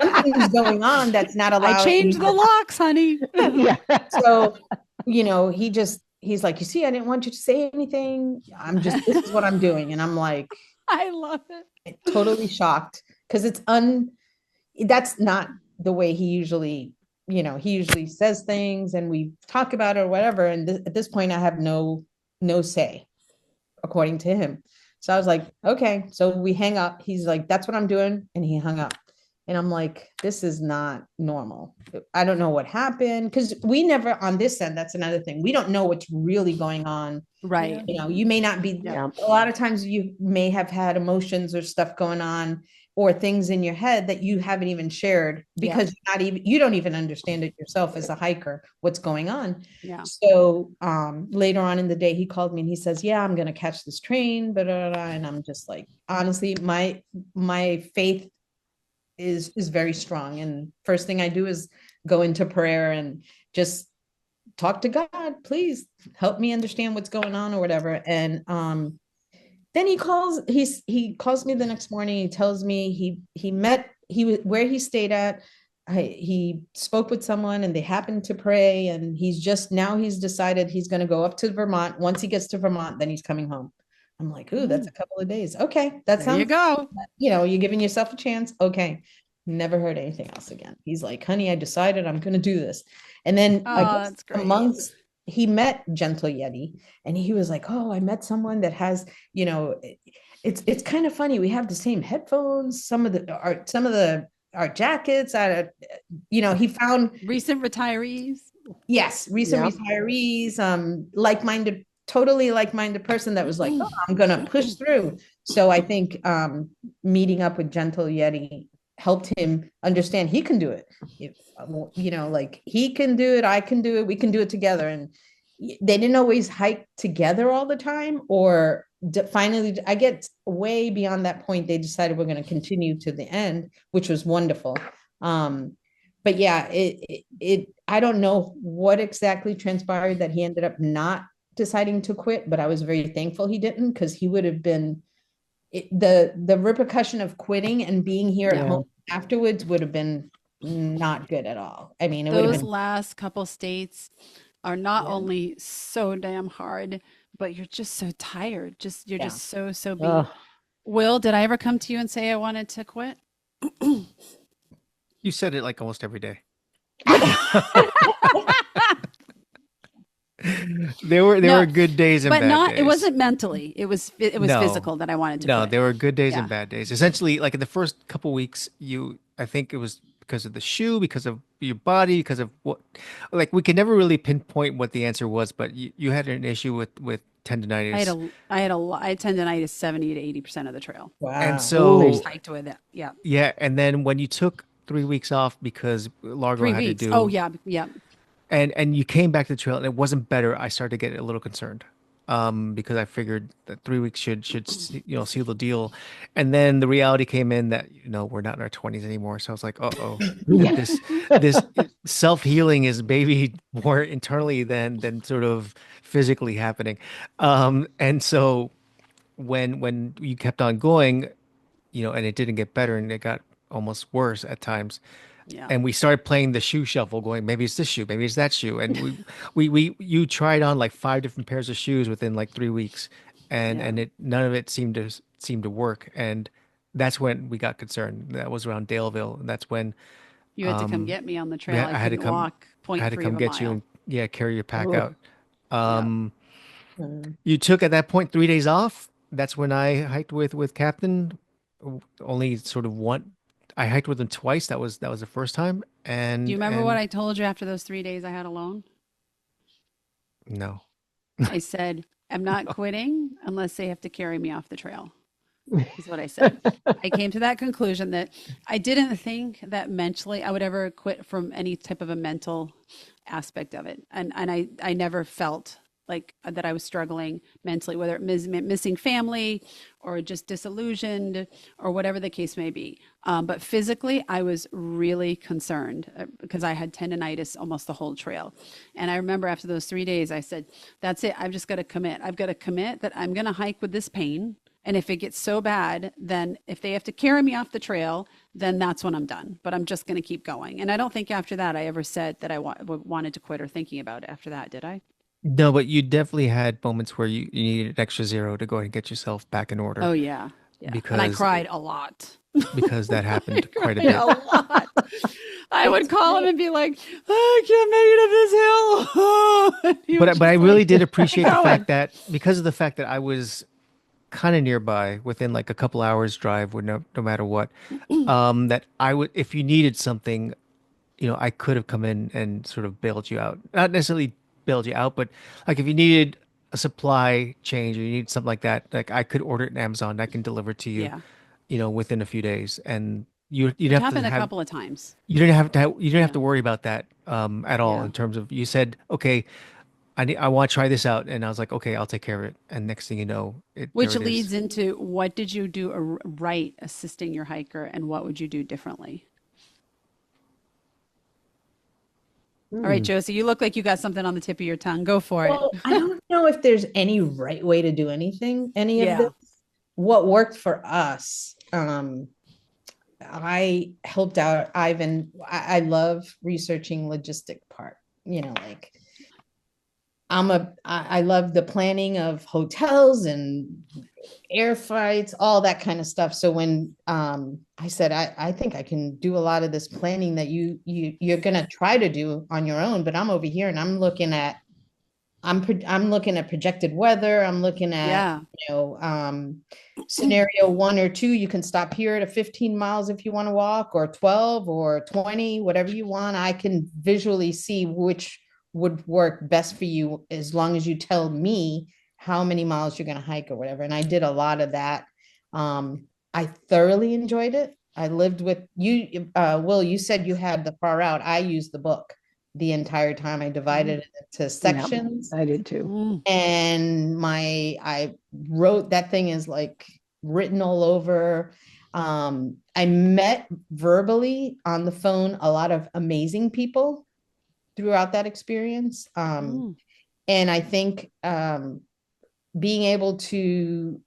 Something's going on that's not allowed. I changed the locks, honey. Yeah. So, he's like, you see, I didn't want you to say anything. This is what I'm doing. And I'm like, I love it. Totally shocked, because that's not the way he usually says things, and we talk about it or whatever. And at this point I have no say, according to him. So I was like, okay. So we hang up. He's like, that's what I'm doing. And he hung up. And I'm like, this is not normal. I don't know what happened, because we never, on this end, that's another thing, we don't know what's really going on. Right. You may not be, a lot of times you may have had emotions or stuff going on, or things in your head that you haven't even shared, because you don't even understand it yourself as a hiker, what's going on. Yeah. So later on in the day, he called me and he says, yeah, I'm going to catch this train. And I'm just like, honestly, my faith is very strong. And first thing I do is go into prayer and just talk to God, please help me understand what's going on or whatever. And then he calls me the next morning. He tells me he met he was where he stayed at. He spoke with someone and they happened to pray, and he's decided he's going to go up to Vermont. Once he gets to Vermont, then he's coming home. I'm like, ooh, that's a couple of days. Okay, that There you sounds, go. you're giving yourself a chance. Okay. Never heard anything else again. He's like, honey, I decided I'm going to do this. And then I Oh, guess that's great. amongst, he met Gentle Yeti, and he was like, oh, I met someone that has, it's kind of funny. We have the same headphones, some of our jackets, he found, Recent retirees. yes, recent Yep. retirees, totally like-minded person that was like, oh, I'm gonna push through. So I think meeting up with Gentle Yeti helped him understand he can do it. If like he can do it, I can do it, we can do it together. And they didn't always hike together all the time, or finally, I get way beyond that point, they decided we're going to continue to the end, which was wonderful. But yeah, I don't know what exactly transpired that he ended up not deciding to quit, but I was very thankful he didn't, because he would have been the repercussion of quitting and being here at Yeah. home afterwards would have been not good at all. I mean, it would have Those been, last couple states are not Yeah. only so damn hard, but you're just so tired. You're Yeah. just so beat. Ugh. Will, did I ever come to you and say I wanted to quit? You said it like almost every day. There No, were good days and but bad not. days. It wasn't mentally. It was No. physical that I wanted to No, quit. there were good days Yeah. and bad days. Essentially, like in the first couple weeks, I think it was because of the shoe, because of your body, because of what, like we could never really pinpoint what the answer was, but you had an issue with tendonitis. I had tendonitis 70 to 80% of the trail. And wow. so, Ooh. Just hiked with it. Yeah. yeah, and then when you took 3 weeks off because Largo 3 had to weeks. do, Oh yeah. Yeah. and you came back to the trail and it wasn't better, I started to get a little concerned. Because I figured that 3 weeks should seal the deal, and then the reality came in that we're not in our 20s anymore. So I was like, oh, Yeah. this self healing is maybe more internally than sort of physically happening. And so when you kept on going, and it didn't get better and it got almost worse at times. Yeah. And we started playing the shoe shuffle, going, maybe it's this shoe, maybe it's that shoe. And you tried on like 5 different pairs of shoes within like 3 weeks, and Yeah. none of it seemed to work. And that's when we got concerned. That was around Daleville, and that's when You had to come get me on the we trail. had, I couldn't walk I had to 0.3 come of a get you mile. and carry your pack Oh. out. Yeah. You took at that point 3 days off. That's when I hiked with Captain. Only sort of one. I hiked with him twice. That was the first time. Do you And remember what I told you after those 3 days I had alone? no. I said, I'm not quitting unless they have to carry me off the trail, is what I said. I came to that conclusion that I didn't think that mentally I would ever quit from any type of a mental aspect of it. And I never felt like that I was struggling mentally, whether it meant missing family or just disillusioned or whatever the case may be. But physically, I was really concerned because I had tendonitis almost the whole trail. And I remember after those 3 days, I said, that's it. I've just got to commit. I've got to commit that I'm going to hike with this pain. And if it gets so bad, then if they have to carry me off the trail, then that's when I'm done. But I'm just going to keep going. And I don't think after that I ever said that I wanted to quit or thinking about it after that, did I? No, but you definitely had moments where you needed an extra zero to go ahead and get yourself back in order. Oh, yeah. Yeah. And I Because cried a lot. because that happened quite a Yeah, bit. a lot. I would call him and be like, I can't make it up this hill. He would But I just really like, did appreciate the going. fact that because of the fact that I was kind of nearby, within like a couple hours drive, with no matter what, that I would, if you needed something, I could have come in and sort of bailed you out. Not necessarily bailed you out, but like if you needed a supply change or you need something like that, like I could order it in Amazon. I can deliver it to you, Yeah. within a few days, and you'd It have to happened a have couple of times. you didn't have to worry about that at all Yeah. in terms of you said, okay, I want to try this out, and I was like, okay, I'll take care of it. And next thing you know, Which there it is. leads into what did you do right assisting your hiker and what would you do differently? All right, Josie, you look like you got something on the tip of your tongue. Go for it. Well, I don't know if there's any right way to do anything, any Yeah. of this. What worked for us, I helped out Ivan. I love researching logistic part, like I love the planning of hotels and air flights, all that kind of stuff. So when I said I think I can do a lot of this planning that you're gonna try to do on your own, but I'm over here and I'm looking at projected weather. I'm looking at scenario 1 or 2. You can stop here at 15 miles if you want to walk, or 12 or 20, whatever you want. I can visually see which would work best for you, as long as you tell me how many miles you're going to hike or whatever. And I did a lot of that. I thoroughly enjoyed it. I lived with you, Will. You said you had the far out. I used the book the entire time. I divided it into sections. I did too. And I wrote, that thing is like written all over. I met verbally on the phone a lot of amazing people throughout that experience. And I think being able to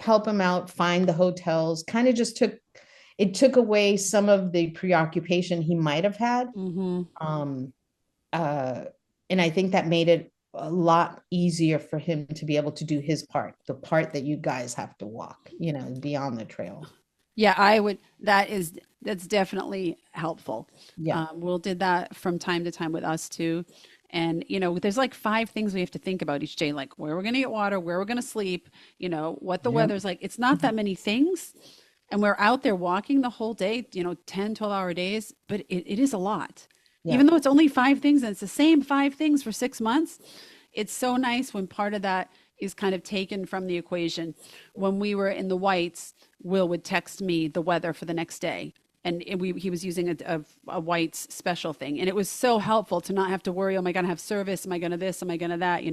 help him out, find the hotels, kind of just took away some of the preoccupation he might have had. And I think that made it a lot easier for him to be able to do his part, the part that you guys have to walk, beyond the trail. Yeah, that's definitely helpful. Yeah. Will did that from time to time with us too. And, there's like 5 things we have to think about each day, like where we're going to get water, where we're going to sleep, what the weather's like. It's not that many things. And we're out there walking the whole day, 10, 12-hour days, but it is a lot. Yeah. Even though it's only 5 things and it's the same 5 things for 6 months, it's so nice when part of that is kind of taken from the equation. When we were in the Whites, Will would text me the weather for the next day. And he was using a Whites special thing. And it was so helpful to not have to worry, am I going to have service? Am I going to this? Am I going to that?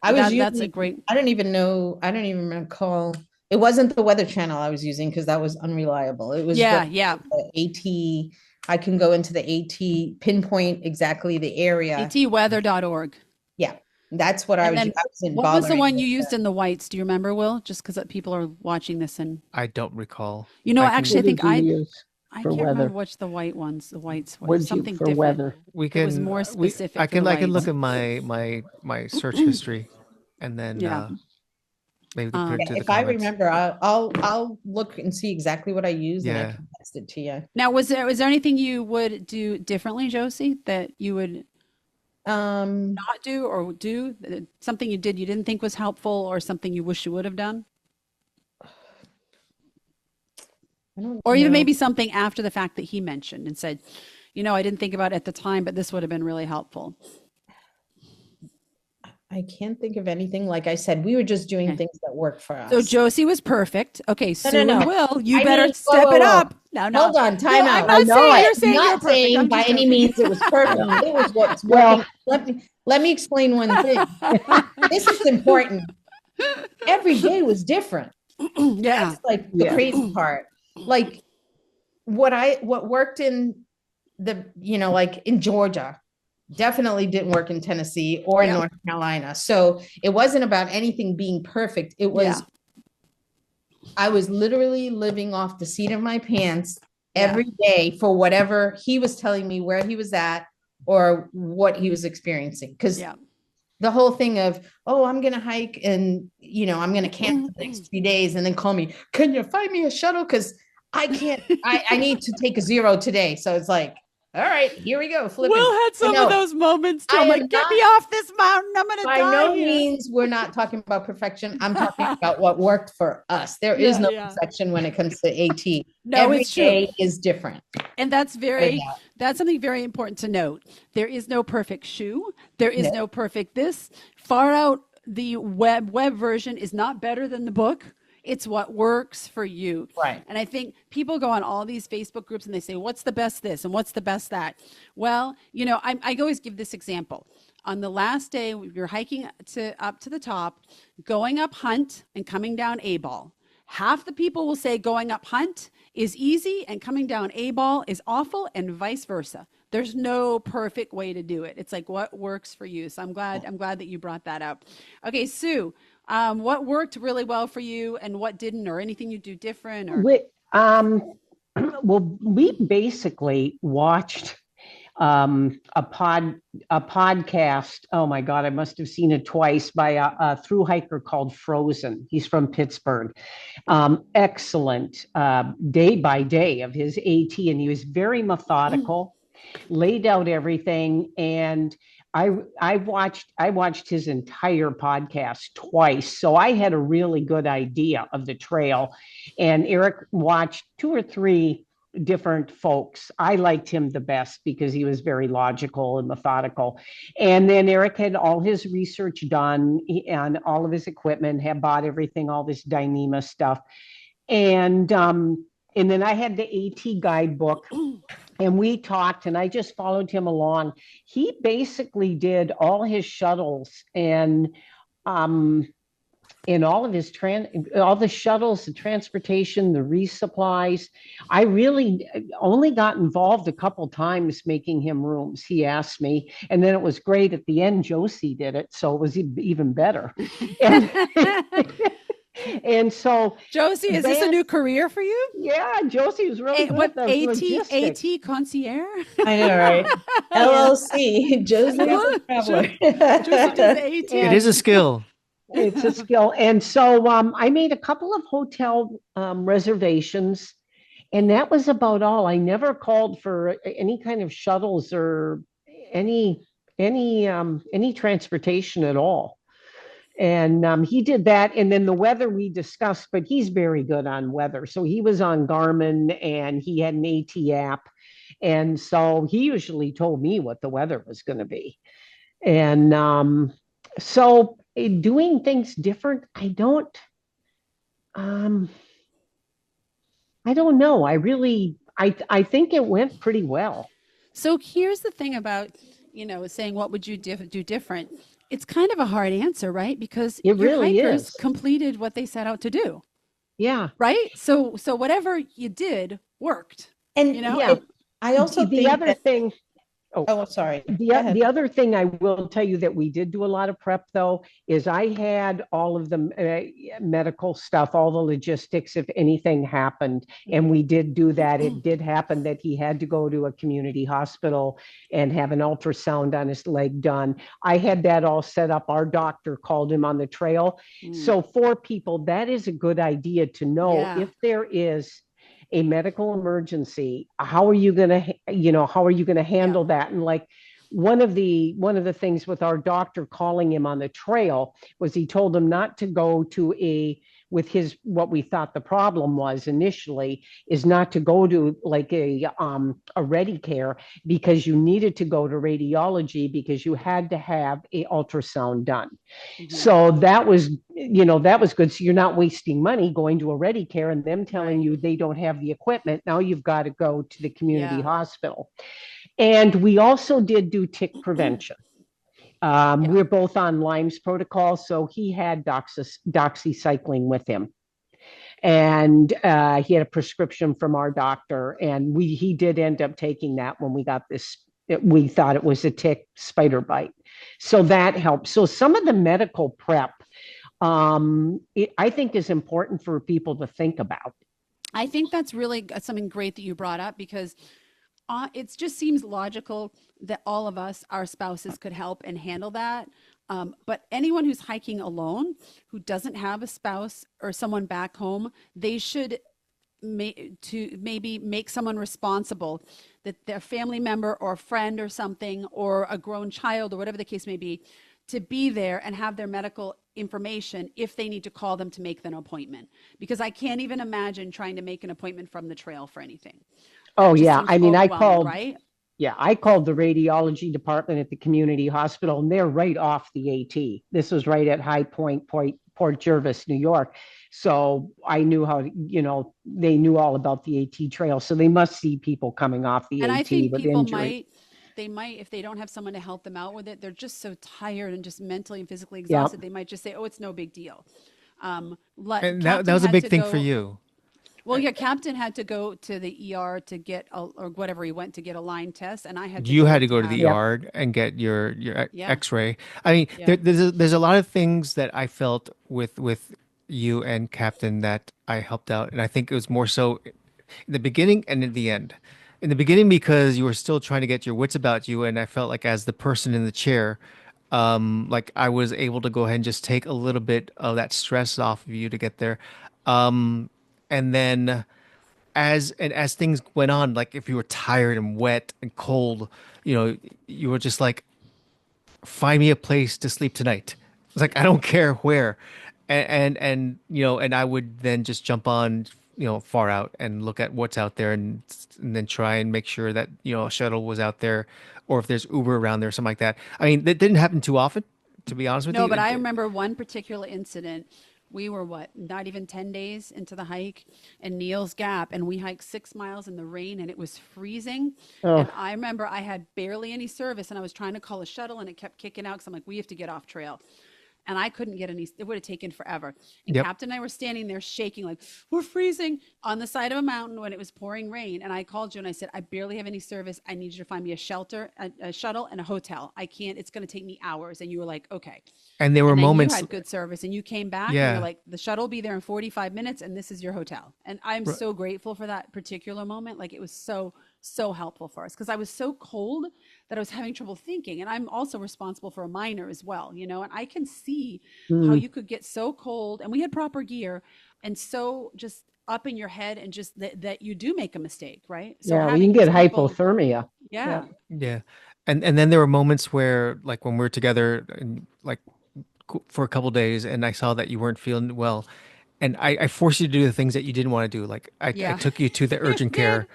That's a great. I don't even recall. It wasn't the Weather Channel I was using, because that was unreliable. It was the AT. I can go into the AT, pinpoint exactly the area. ATweather.org. Yeah, that's what I was using. What was the one you used in the Whites? Do you remember, Will? Just because people are watching this and I don't recall. I can't weather. remember which the Whites were. Something for different. Weather. It was more specific. I can look at my search history, and then maybe put it to the if comments. I remember, I'll look and see exactly what I used, and I can text it to you. Now, was there anything you would do differently, Josie, that you would not do, or do something you didn't think was helpful, or something you wish you would have done? Or even maybe something after the fact that he mentioned and said, I didn't think about it at the time, but this would have been really helpful. I can't think of anything. Like I said, we were just doing things that work for us. So Josie was perfect. Okay, Sue and Will, you better step it up. No. Hold on, time out. I'm not saying you're perfect. Saying by any means it was perfect. It was what's working. Let me explain one thing. This is important. Every day was different. Yeah. That's like the crazy part. Like what worked in the, like in Georgia, definitely didn't work in Tennessee or in North Carolina. So it wasn't about anything being perfect. It was, I was literally living off the seat of my pants every day for whatever he was telling me, where he was at or what he was experiencing. Because the whole thing of, I'm going to hike and, I'm going to camp for the next 3 days, and then call me, can you find me a shuttle? Because I can't, I need to take a 0 today. So it's like, all right, here we go. Flipping. Will had some of those moments too. I'm like, get me off this mountain. I'm going to die. By no means, we're not talking about perfection. I'm talking about what worked for us. There is no perfection when it comes to AT. No, every it's true. day is different. And that's something very important to note. There is no perfect shoe. There is no perfect this. Far out, the web version is not better than the book. It's what works for you. Right. And I think people go on all these Facebook groups and they say, what's the best this and what's the best that? Well, I always give this example. On the last day, you're hiking up to the top, going up Hunt and coming down A-Ball. Half the people will say going up Hunt is easy and coming down A-Ball is awful, and vice versa. There's no perfect way to do it. It's like what works for you. So I'm glad that you brought that up. Okay, Sue, what worked really well for you and what didn't, or anything you do different, or We, well, we basically watched a podcast. Oh my God, I must have seen it twice by a thru-hiker called Frozen. He's from Pittsburgh. Excellent day by day of his AT, and he was very methodical, laid out everything. And I watched his entire podcast twice, so I had a really good idea of the trail. And Eric watched two or three different folks. I liked him the best because he was very logical and methodical. And then Eric had all his research done and all of his equipment, had bought everything, all this Dyneema stuff. And then I had the AT guidebook, and we talked, and I just followed him along. He basically did all his shuttles and all of his all the shuttles, the transportation, the resupplies. I really only got involved a couple times making him rooms. He asked me, and then it was great at the end. Josie did it, so it was even better. And, and so, Josie, is this a new career for you? yeah, Josie was really good What at the logistics. AT concierge? I know, right? LLC, Josie the Traveler. Josie does AT. It is a skill. It's a skill. And so I made a couple of hotel reservations, and that was about all. I never called for any kind of shuttles or any transportation at all. And he did that. And then the weather we discussed, but he's very good on weather. So he was on Garmin and he had an AT app. And so he usually told me what the weather was going to be. And so doing things different, I don't know. I think it went pretty well. So here's the thing about, saying what would you do different? It's kind of a hard answer, right? Because It your really hikers is. completed what they set out to do, Yeah. right? So whatever you did worked. And Yeah. I also The think other that, thing, oh, sorry. Go the ahead. other thing I will tell you that we did do a lot of prep, though, is I had all of the medical stuff, all the logistics, if anything happened. And we did do that. It did happen that he had to go to a community hospital and have an ultrasound on his leg done. I had that all set up. Our doctor called him on the trail. So for people, that is a good idea to know Yeah. if there is a medical emergency, how are you going to handle that? And like one of the things with our doctor calling him on the trail was he told him not to go to what we thought the problem was initially is not to go to like a ready care, because you needed to go to radiology because you had to have a ultrasound done. So that was good. So you're not wasting money going to a ready care and them telling you they don't have the equipment. Now you've got to go to the community hospital. And we also did do tick prevention. We're both on Lyme's protocol, so he had doxycycline with him. And he had a prescription from our doctor, and he did end up taking that when we got this. We thought it was a tick spider bite. So that helps. So some of the medical prep, I think is important for people to think about. I think that's really something great that you brought up, because it just seems logical that all of us, our spouses, could help and handle that. But anyone who's hiking alone, who doesn't have a spouse or someone back home, they should maybe make someone responsible, that their family member or friend or something, or a grown child or whatever the case may be, to be there and have their medical information if they need to call them to make an appointment. Because I can't even imagine trying to make an appointment from the trail for anything. Oh, Just yeah. seems I mean, I overwhelming, called, right? yeah, I called the radiology department at the community hospital, and they're right off the AT. This was right at High Point, Port Jervis, New York. So I knew they knew all about the AT trail. So they must see people coming off the And AT I think with people injury. might, if they don't have someone to help them out with it, they're just so tired and just mentally and physically Yeah. exhausted. They might just say, "Oh, it's no big deal." And that Captain was a had big to thing go- for you. Well, yeah, Captain had to go to the ER to get or whatever he went to get a line test, and I had to You had go to to go to the have Yep. ER and get your yeah, X-ray. I mean, yeah. there's a lot of things that I felt with you and Captain that I helped out, and I think it was more so in the beginning and in the end. In the beginning, because you were still trying to get your wits about you, and I felt like as the person in the chair, like I was able to go ahead and just take a little bit of that stress off of you to get there. And then as things went on, like if you were tired and wet and cold, you were just like, find me a place to sleep tonight. It's like I don't care where, and I would then just jump on, far out and look at what's out there, and then try and make sure that a shuttle was out there, or if there's Uber around there, something like that. I mean, that didn't happen too often, to be honest with No, you. but I remember one particular incident. We were not even 10 days into the hike in Neal's Gap, and we hiked 6 miles in the rain, and it was freezing. And Oh, I remember I had barely any service, and I was trying to call a shuttle, and it kept kicking out because I'm like, we have to get off trail. And I couldn't get any, it would have taken forever. And Yep. Captain and I were standing there shaking, like, we're freezing on the side of a mountain when it was pouring rain. And I called you and I said, I barely have any service. I need you to find me a shelter, a shuttle, and a hotel. I can't, it's going to take me hours. And you were like, okay. And there were And then you moments, had good service and you came back and you're yeah. like, the shuttle will be there in 45 minutes and this is your hotel. And I'm r- so grateful for that particular moment. Like it was so, so helpful for us because I was so cold that I was having trouble thinking. And I'm also responsible for a minor as well, and I can see how mm, you could get so cold and we had proper gear and so just up in your head and just that you do make a mistake, right? So yeah, well, you can having get these people, hypothermia. yeah, Yep. Yeah. And then there were moments where, like when we were together and like for a couple days, and I saw that you weren't feeling well, and I forced you to do the things that you didn't want to do. Like I yeah, took you to the you urgent did. care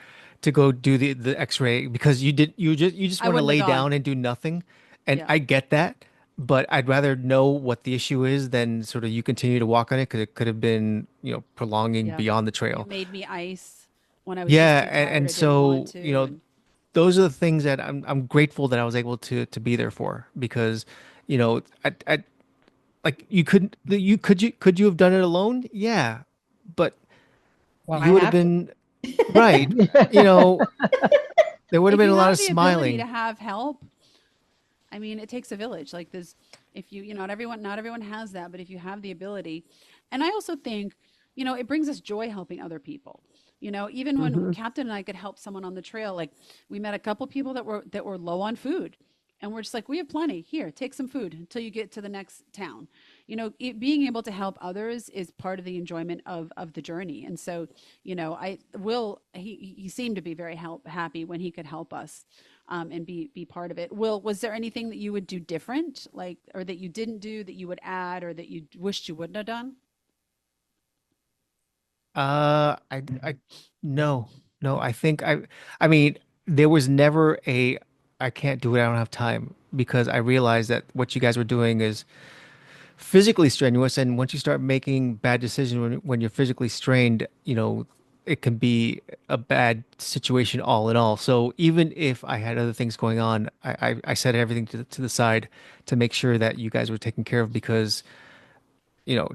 to go do the X-ray because you just I want to wouldn't have lay gone. down and do nothing. And Yeah. I get that, but I'd rather know what the issue is than sort of you continue to walk on it because it could have been, prolonging Yeah. beyond the You trail. made me ice when I was just Yeah, too and, tired. and I didn't want so, to. And those are the things that I'm grateful that I was able to be there for because, I like you could you have done it alone? Yeah. But Why you would have have to? been right. You know, there would have if been you a lot have of the ability to smiling. have help, I mean, it takes a village. Like this, if not everyone has that, but if you have the ability, and I also think, it brings us joy helping other people. Even when Mhm. Captain and I could help someone on the trail, like we met a couple people that were low on food, and we're just like, we have plenty. Here, take some food until you get to the next town. Being able to help others is part of the enjoyment of the journey. And so, I will. He seemed to be very happy when he could help us and be part of it. Will, was there anything that you would do different, like, or that you didn't do that you would add, or that you wished you wouldn't have done? I no, no, I mean, there was never I can't do it, I don't have time because I realized that what you guys were doing is physically strenuous, and once you start making bad decisions when you're physically strained, it can be a bad situation all in all. So even if I had other things going on, I set everything to the side to make sure that you guys were taken care of because,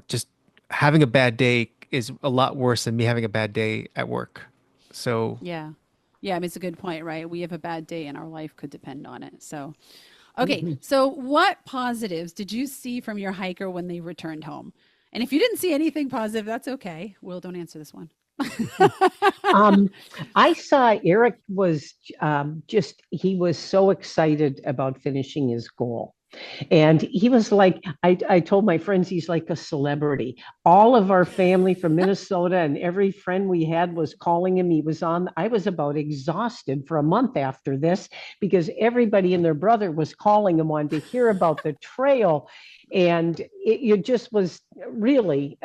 just having a bad day is a lot worse than me having a bad day at work. So, Yeah. Yeah, I mean, it's a good point, right? We have a bad day and our life could depend on it. So, okay. Mhm. So, what positives did you see from your hiker when they returned home? And if you didn't see anything positive, that's okay. Will, don't answer this one. Um, I saw Eric was he was so excited about finishing his goal. And he was like, I told my friends he's like a celebrity. All of our family from Minnesota and every friend we had was calling him. I was about exhausted for a month after this because everybody and their brother was calling him on to hear about the trail. And it just was really,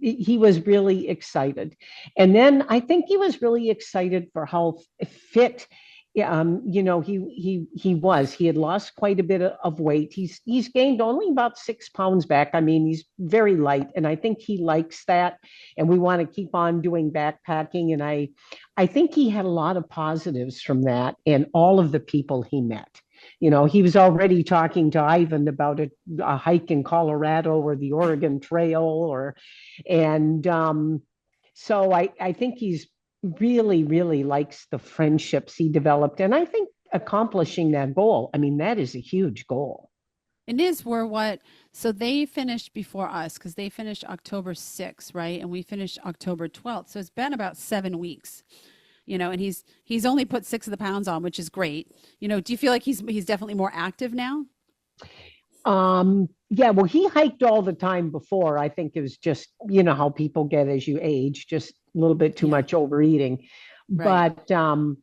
he was really excited. And then I think he was really excited for how fit, yeah, he had lost quite a bit of weight. He's gained only about 6 pounds back. I mean, he's very light, and I think he likes that. And we want to keep on doing backpacking. And I think he had a lot of positives from that, and all of the people he met. He was already talking to Ivan about a hike in Colorado or the Oregon Trail, and So I think he's really, really likes the friendships he developed. And I think accomplishing that goal, I mean, that is a huge goal. It is. We're what? So they finished before us because they finished October 6th, right? And we finished October 12th. So it's been about 7 weeks, and he's only put 6 of the pounds on, which is great. Do you feel like he's definitely more active now? Yeah, well, he hiked all the time before. I think it was just, how people get as you age, just a little bit too Yeah. much overeating. Right. But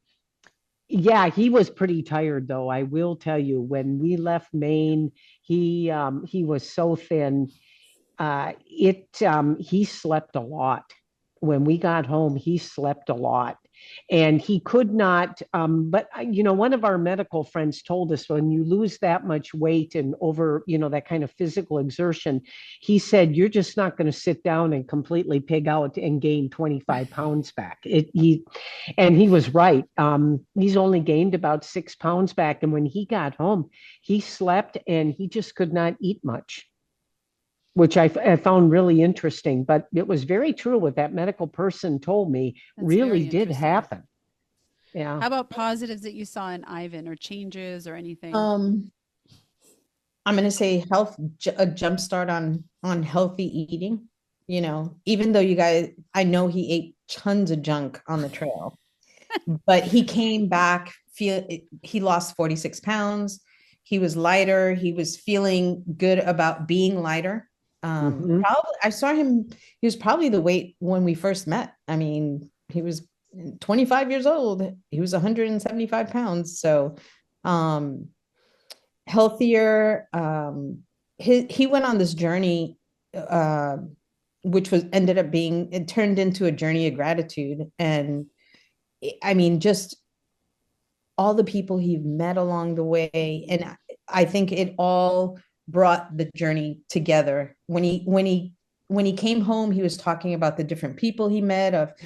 yeah, he was pretty tired though. I will tell you, when we left Maine, he was so thin. He slept a lot. When we got home, he slept a lot. And he could not, but one of our medical friends told us when you lose that much weight and over, that kind of physical exertion, he said, you're just not going to sit down and completely pig out and gain 25 pounds back. And he was right. He's only gained about 6 pounds back. And when he got home, he slept and he just could not eat much, which I found really interesting. But it was very true what that medical person told me. That's Really very did interesting. happen. Yeah. How about positives that you saw in Ivan or changes or anything? I'm going to say a jump start on healthy eating. Even though I know he ate tons of junk on the trail, but he came back, he lost 46 pounds. He was lighter. He was feeling good about being lighter. Mhm. Probably, I saw him, he was probably the weight when we first met. I mean, he was 25 years old. He was 175 pounds. So, healthier. He went on this journey, which it turned into a journey of gratitude. And I mean, just all the people he met along the way. And I think it all brought the journey together. When he came home, he was talking about the different people he met.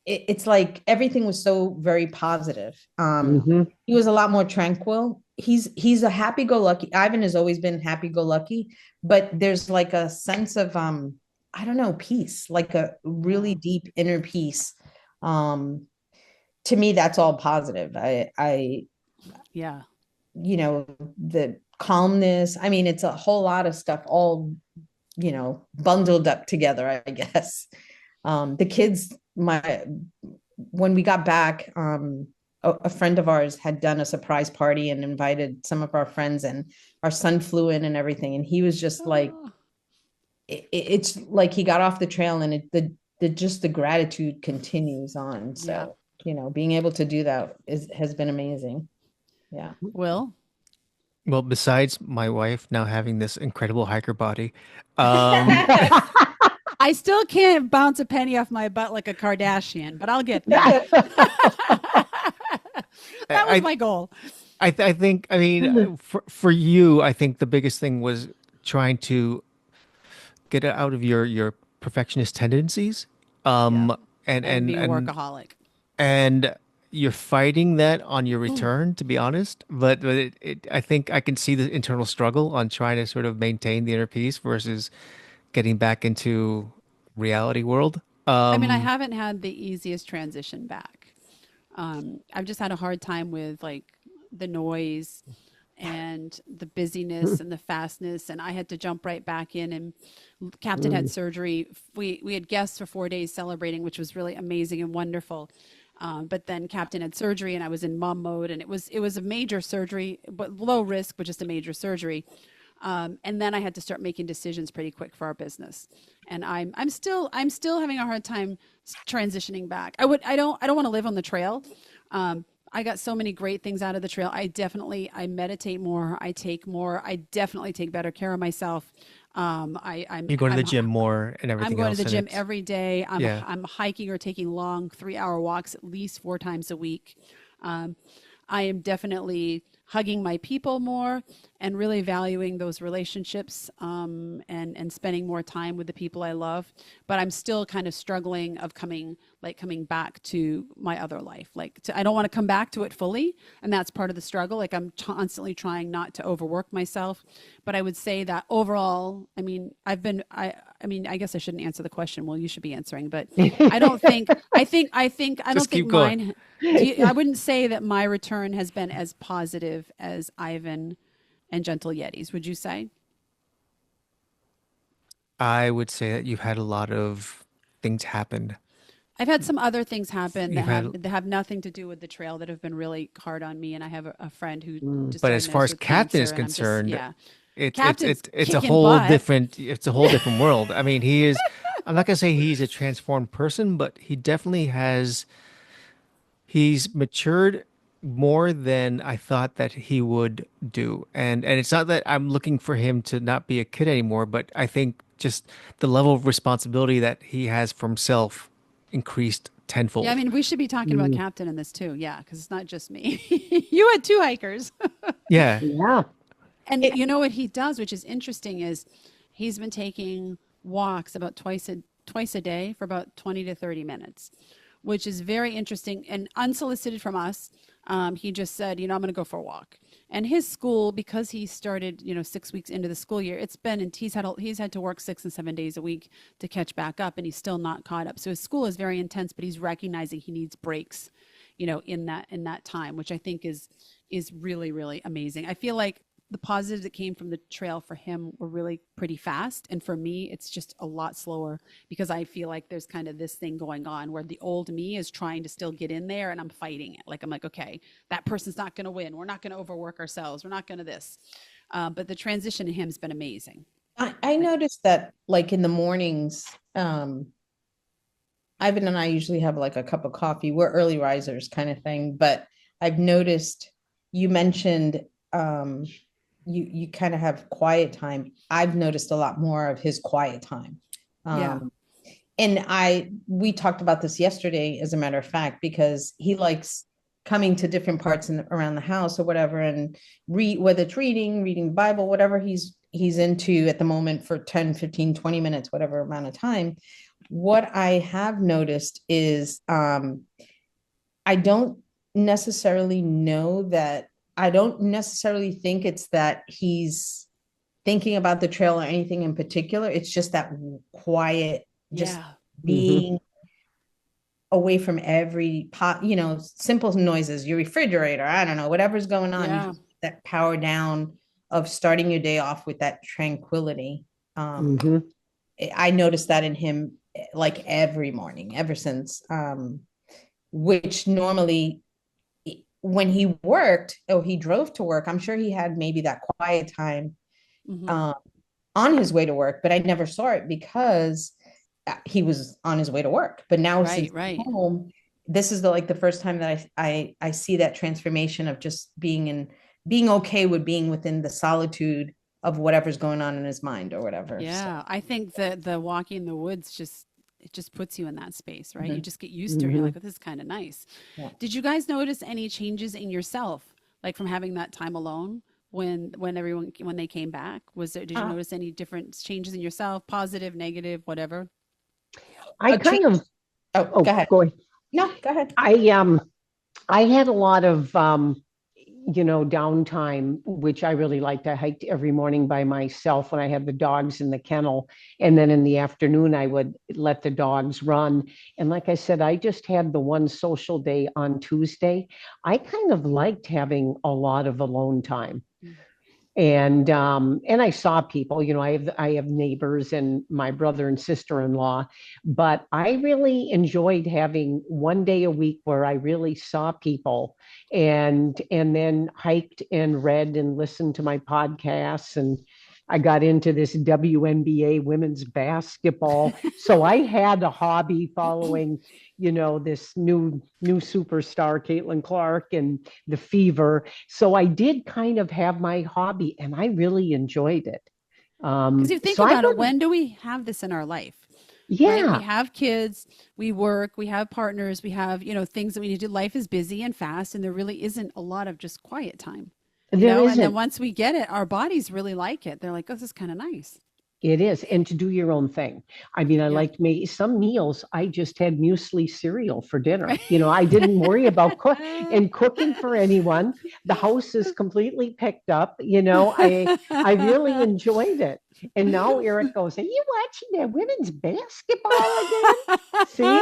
It's like everything was so very positive. Mhm. He was a lot more tranquil. He's a happy-go-lucky. Ivan has always been happy-go-lucky, but there's like a sense of I don't know, peace, like a really deep inner peace. To me, that's all positive. Yeah. The calmness. I mean, it's a whole lot of stuff all, bundled up together, I guess. The kids, when we got back, a friend of ours had done a surprise party and invited some of our friends, and our son flew in and everything. And he was just like, it's like he got off the trail, and the gratitude continues on. So, being able to do that has been amazing. Yeah. Will? Well, besides my wife now having this incredible hiker body, um, I still can't bounce a penny off my butt like a Kardashian, but I'll get there. That was I, my goal. I think, I mean, for you, I think the biggest thing was trying to get it out of your perfectionist tendencies. Yeah. And And and being a and workaholic. and you're fighting that on your return, to be honest. But I think I can see the internal struggle on trying to sort of maintain the inner peace versus getting back into reality world. I mean, I haven't had the easiest transition back. I've just had a hard time with like the noise and the busyness and the fastness, and I had to jump right back in. And Captain had surgery. We had guests for 4 days celebrating, which was really amazing and wonderful. But then Captain had surgery, and I was in mom mode, and it was a major surgery, but low risk, but just a major surgery. And then I had to start making decisions pretty quick for our business. And I'm still having a hard time transitioning back. I don't want to live on the trail. I got so many great things out of the trail. I meditate more. I definitely take better care of myself. You go to the gym more and I'm everything going to else, the and gym it's every day. yeah. I'm hiking or taking long 3-hour walks at least 4 times a week. I am definitely hugging my people more. and really valuing those relationships, and spending more time with the people I love. But I'm still kind of struggling of coming back to my other life. I don't want to come back to it fully, and that's part of the struggle. Like I'm constantly trying not to overwork myself. But I would say that overall, I mean, I mean, I guess I shouldn't answer the question. Well, you should be answering, but I don't think, I don't think mine, I wouldn't say that my return has been as positive as Ivan and Gentle Yetis. Would you say? I would say that you've had a lot of things happen. I've had some other things happen You've had, that have nothing to do with the trail that have been really hard on me. And I have a friend who just but as far diagnosed as with Captain is cancer, and I'm just, concerned, yeah. it's Captain's it's a kicking whole butt. different world. I mean, he is. I'm not gonna say he's a transformed person, but he definitely has. He's matured more than I thought that he would do. And it's not that I'm looking for him to not be a kid anymore, but I think just the level of responsibility that he has for himself increased Yeah, I tenfold. mean, we should be talking about Captain in this too. Yeah, because it's not just me. You had two hikers. Yeah. Yeah. And you know what he does, which is interesting, is he's been taking walks about twice a day for about 20 to 30 minutes, which is very interesting and unsolicited from us. He just said, I'm going to go for a walk. And his school, because he started, 6 weeks into the school year, he's had to work 6 and 7 days a week to catch back up, and he's still not caught up. So his school is very intense, but he's recognizing he needs breaks, in that time, which I think is really, really amazing. I feel like the positives that came from the trail for him were really pretty fast. And for me, it's just a lot slower, because I feel like there's kind of this thing going on where the old me is trying to still get in there, and I'm fighting it. I'm like, okay, that person's not going to win. We're not going to overwork ourselves. We're not going to this. But the transition in him has been amazing. I noticed that like in the mornings, Ivan and I usually have like a cup of coffee. We're early risers kind of thing, but I've noticed you mentioned you kind of have quiet time. I've noticed a lot more of his quiet time. Yeah. And we talked about this yesterday, as a matter of fact, because he likes coming to different parts around the house or whatever, and whether it's reading the Bible, whatever he's into at the moment for 10, 15, 20 minutes, whatever amount of time. What I have noticed is I don't necessarily think it's that he's thinking about the trail or anything in particular. It's just that quiet, just being away from every simple noises, your refrigerator, I don't know, whatever's going on. Yeah. That power down of starting your day off with that tranquility. I noticed that in him like every morning ever since, which normally when he worked or he drove to work, I'm sure he had maybe that quiet time on his way to work, but I never saw it because he was on his way to work. But now since home, this is the first time that I see that transformation of just being okay with being within the solitude of whatever's going on in his mind or whatever. Yeah. So I think that the walking in the woods just puts you in that space, right? You just get used to it. You're like, oh, this is kind of nice. Yeah. Did you guys notice any changes in yourself, like from having that time alone when they came back? Did you notice any different changes in yourself, positive, negative, whatever? Go ahead. Go ahead. No, go ahead. I had a lot of downtime, which I really liked. I hiked every morning by myself when I had the dogs in the kennel. And then in the afternoon, I would let the dogs run. And like I said, I just had the one social day on Tuesday. I kind of liked having a lot of alone time. And I saw people, I have neighbors and my brother and sister-in-law, but I really enjoyed having one day a week where I really saw people and then hiked and read and listened to my podcasts. And I got into this WNBA women's basketball. So I had a hobby following, this new superstar, Caitlin Clark, and the Fever. So I did kind of have my hobby and I really enjoyed it. Because you think about it, when do we have this in our life? Yeah. Right? We have kids, we work, we have partners, we have, things that we need to do. Life is busy and fast, and there really isn't a lot of just quiet time. There And then isn't. once we get it, our bodies really like it. They're like, oh, this is kind of nice. It is. And to do your own thing. I mean, I Yeah. liked me some meals. I just had muesli cereal for dinner. I didn't worry about cooking for anyone. The house is completely picked up. I really enjoyed it. And now Eric goes, "Are you watching that women's basketball again?" See?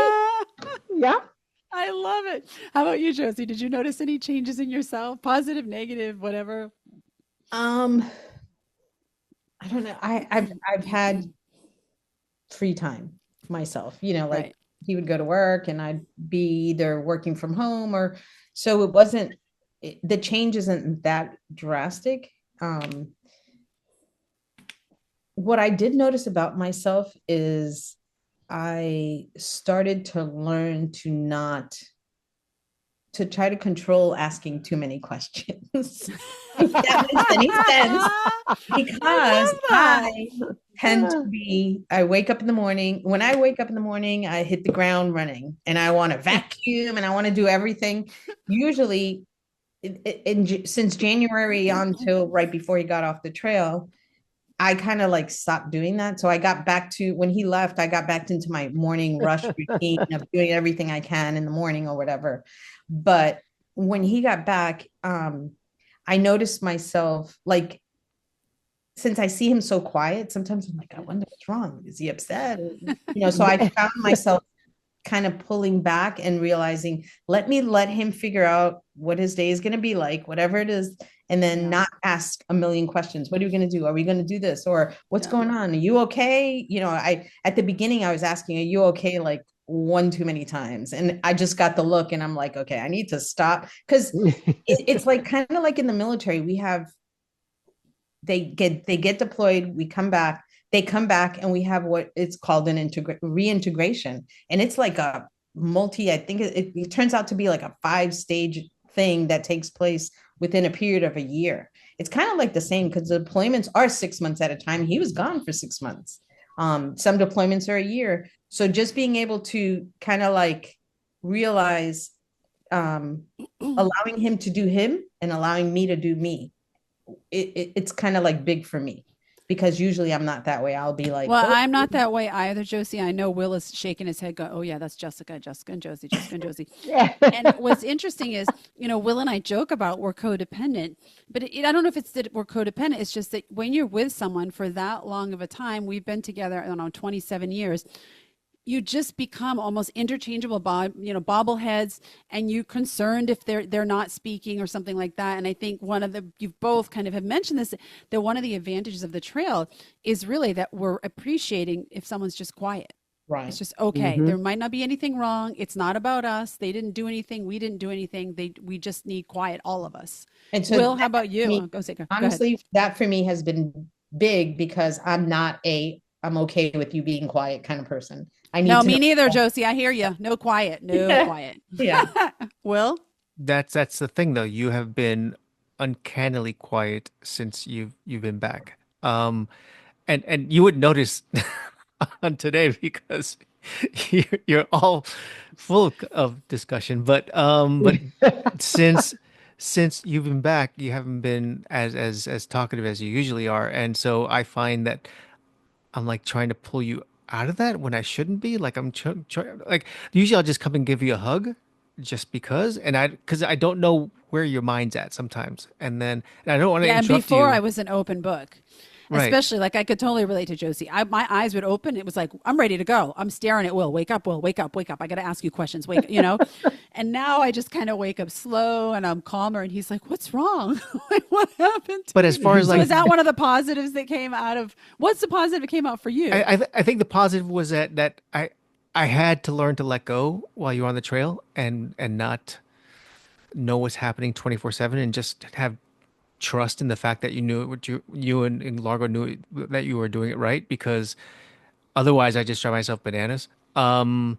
Yeah. I love it. How about you, Josie? Did you notice any changes in yourself? Positive, negative, whatever? Um, I don't know. I've had free time myself, like Right. he would go to work and I'd be either working from home or so it wasn't the change isn't that drastic. What I did notice about myself is I started to learn to try to control asking too many questions. If that makes any sense, because I tend to be, I wake up in the morning. When I wake up in the morning, I hit the ground running and I want to vacuum and I want to do everything. Usually, since January on till right before he got off the trail, I kind of like stopped doing that. So I got back to when he left, I got back into my morning rush routine of doing everything I can in the morning or whatever. But when he got back, I noticed myself like since I see him so quiet, sometimes I'm like, I wonder what's wrong. Is he upset? So I found myself kind of pulling back and realizing, let him figure out what his day is going to be like, whatever it is, and then not ask a million questions. What are we going to do? Are we going to do this? Or what's going on? Are you okay? At the beginning I was asking, are you okay? Like one too many times. And I just got the look and I'm like, okay, I need to stop. Cause it's like kind of like in the military, they get deployed, we come back, they come back and we have what it's called an reintegration. And it's like a I think it turns out to be like a 5-stage thing that takes place within a period of a year. It's kind of like the same because the deployments are 6 months at a time. He was gone for 6 months. Some deployments are a year. So just being able to kind of like realize allowing him to do him and allowing me to do me. It's kind of like big for me because usually I'm not that way. I'll be like, Well, oh. I'm not that way either, Josie. I know Will is shaking his head, going, "Oh yeah, that's Jessica, Jessica and Josie, Jessica and Josie." And what's interesting is, Will and I joke about we're codependent, but I don't know if it's that we're codependent. It's just that when you're with someone for that long of a time, we've been together, I don't know, 27 years. You just become almost interchangeable, bobbleheads, and you're concerned if they're not speaking or something like that. And I think you both kind of have mentioned this, that one of the advantages of the trail is really that we're appreciating if someone's just quiet. Right. It's just okay. Mhm. There might not be anything wrong. It's not about us. They didn't do anything. We didn't do anything. We just need quiet, all of us. And so Will, how about you? me, Go ahead. honestly, that for me has been big because I'm okay with you being quiet kind of person. I need No, to me know. neither, Josie. I hear you. No quiet. No quiet. Yeah. Will? That's the thing though. You have been uncannily quiet since you've been back. And you would notice on today because you're all full of discussion. But since you've been back, you haven't been as talkative as you usually are, and so I find that I'm like trying to pull you out of that when I shouldn't be. Like like usually I'll just come and give you a hug just because I don't know where your mind's at sometimes. And I don't want to Yeah, and interrupt before I you. was an open book. Right. Especially like I could totally relate to Josie. My eyes would open. It was like, I'm ready to go. I'm staring at Will. Wake up, Will. Wake up, wake up. I got to ask you questions. Wake. And now I just kind of wake up slow and I'm calmer. And he's like, what's wrong? Like, what happened to But as you? far as So like is that one of the positives that came out of, what's the positive that came out for you? I think the positive was that I had to learn to let go while you were on the trail and not know what's happening 24/7 and just have trust in the fact that you knew what you and Largo knew that you were doing it right because otherwise I just drive myself bananas. And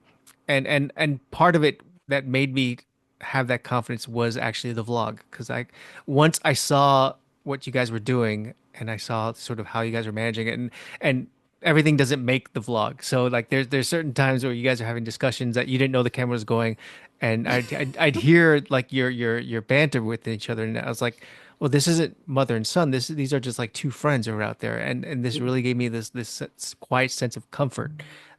part of it that made me have that confidence was actually the vlog because once I saw what you guys were doing and I saw sort of how you guys were managing it and everything doesn't make the vlog. So like there's certain times where you guys are having discussions that you didn't know the camera was going, and I'd hear like your banter with each other, and I was like, well, this isn't mother and son. These are just like two friends who are out there, and this really gave me this quiet sense of comfort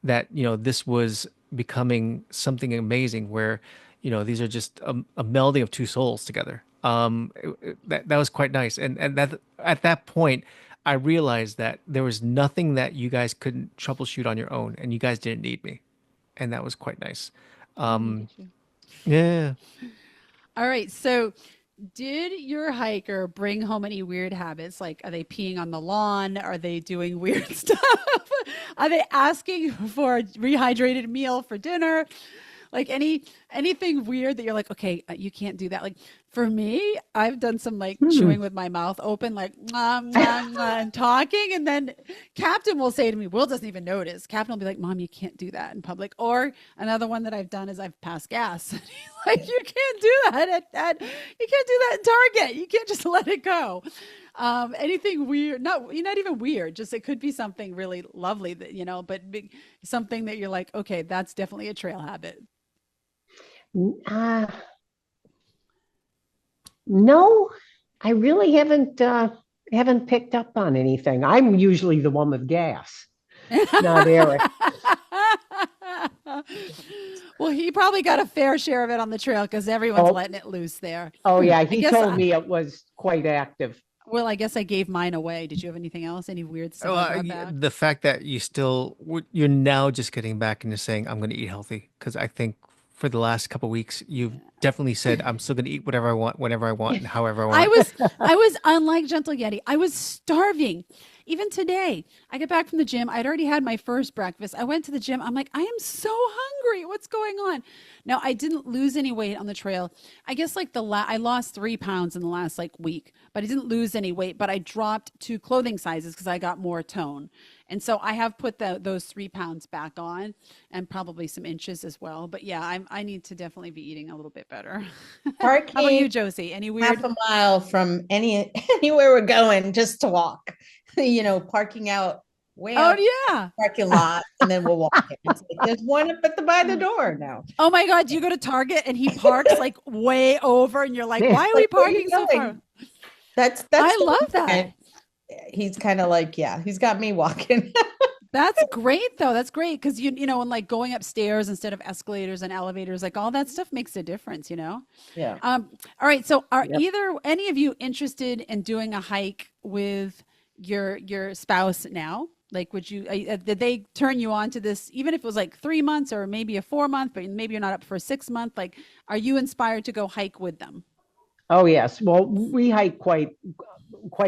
that this was becoming something amazing where these are just a melding of two souls together. That was quite nice, and that at that point, I realized that there was nothing that you guys couldn't troubleshoot on your own, and you guys didn't need me, and that was quite nice. We Um, needed you. yeah. All right. So, did your hiker bring home any weird habits? Like, are they peeing on the lawn? Are they doing weird stuff? Are they asking for a rehydrated meal for dinner? Like anything weird that you're like, okay, you can't do that. Like for me, I've done some like chewing with my mouth open, like mwah, mwah, mwah, and talking, and then Captain will say to me, Will doesn't even notice. Captain will be like, Mom, you can't do that in public. Or another one that I've done is I've passed gas. He's like, you can't do that you can't do that in Target. You can't just let it go. Anything weird, not even weird, just it could be something really lovely that, but something that you're like, okay, that's definitely a trail habit. Uh, no, I really haven't picked up on anything. I'm usually the one with gas, not Eric. Well, he probably got a fair share of it on the trail because everyone's letting it loose there. Oh yeah, he told me it was quite active. Well, I guess I gave mine away. Did you have anything else? Any weird stuff I brought back? The fact that you're now just getting back into saying I'm going to eat healthy, because I think for the last couple of weeks you've definitely said I'm still going to eat whatever I want, whenever I want, and however I want. I was unlike Gentle Yeti. I was starving. Even today, I get back from the gym. I'd already had my first breakfast. I went to the gym. I'm like, I am so hungry. What's going on? Now, I didn't lose any weight on the trail. I guess like I lost 3 pounds in the last like week, but I didn't lose any weight, but I dropped 2 clothing sizes because I got more tone. And so I have put those 3 pounds back on and probably some inches as well. But yeah, I need to definitely be eating a little bit better. How about you, Josie? Any weird? Half a mile from anywhere we're going just to walk, parking out way out yeah, parking lot, and then we'll walk in. It's like, there's one up by the door now. Oh my God, do you go to Target and he parks like way over and you're like, why are we parking so far? That's I love that. He's kind of like, yeah, he's got me walking. That's great though. That's great because and like going upstairs instead of escalators and elevators, like all that stuff makes a difference, Yeah. All right. So are any of you interested in doing a hike with your spouse now? Like, would you did they turn you on to this, even if it was like 3 months or maybe a 4-month, but maybe you're not up for a 6-month? Like, are you inspired to go hike with them? Oh yes. Well, we hike quite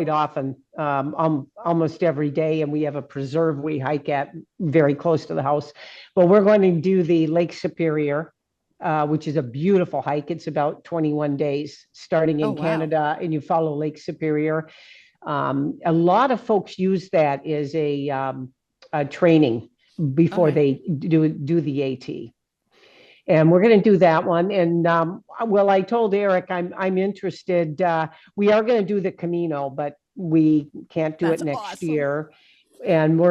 often, almost every day, and we have a preserve we hike at very close to the house. But we're going to do the Lake Superior, which is a beautiful hike. It's about 21 days starting in Canada, and you follow Lake Superior. A lot of folks use that as a training before they do the AT. And we're going to do that one. And well, I told Eric I'm interested. We are going to do the Camino, but we can't do it next year. And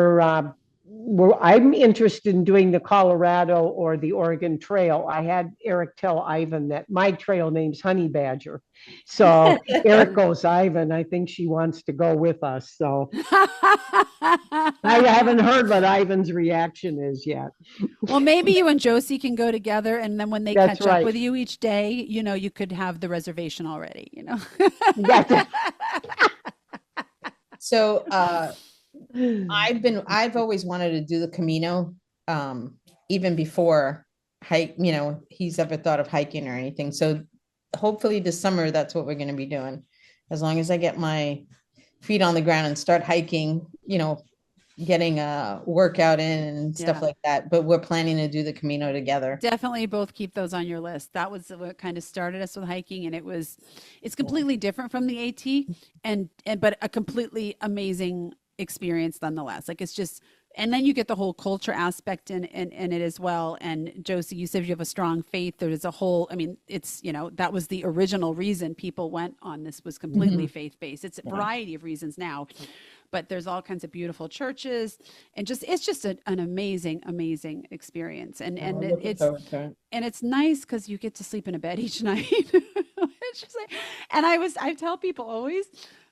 I'm interested in doing the Colorado or the Oregon Trail. I had Eric tell Ivan that my trail name's Honey Badger. So Eric goes, Ivan, I think she wants to go with us. So I haven't heard what Ivan's reaction is yet. Well, maybe you and Josie can go together, and then when they catch up with you each day, you could have the reservation already, So I've always wanted to do the Camino, even before he's ever thought of hiking or anything. So hopefully this summer, that's what we're going to be doing. As long as I get my feet on the ground and start hiking, getting a workout in and stuff like that. But we're planning to do the Camino together. Definitely both keep those on your list. That was what kind of started us with hiking, and it's completely different from the AT but a completely amazing experience nonetheless. Like it's just and then you get the whole culture aspect in it as well. And Josie, you said you have a strong faith. There's a whole, I mean, it's, that was the original reason people went on this, was completely Mhm. faith-based. It's a Yeah. variety of reasons now, but there's all kinds of beautiful churches, and it's just an amazing, amazing experience. I'm looking forward to it. And it's nice because you get to sleep in a bed each night. It's just like, and I tell people always,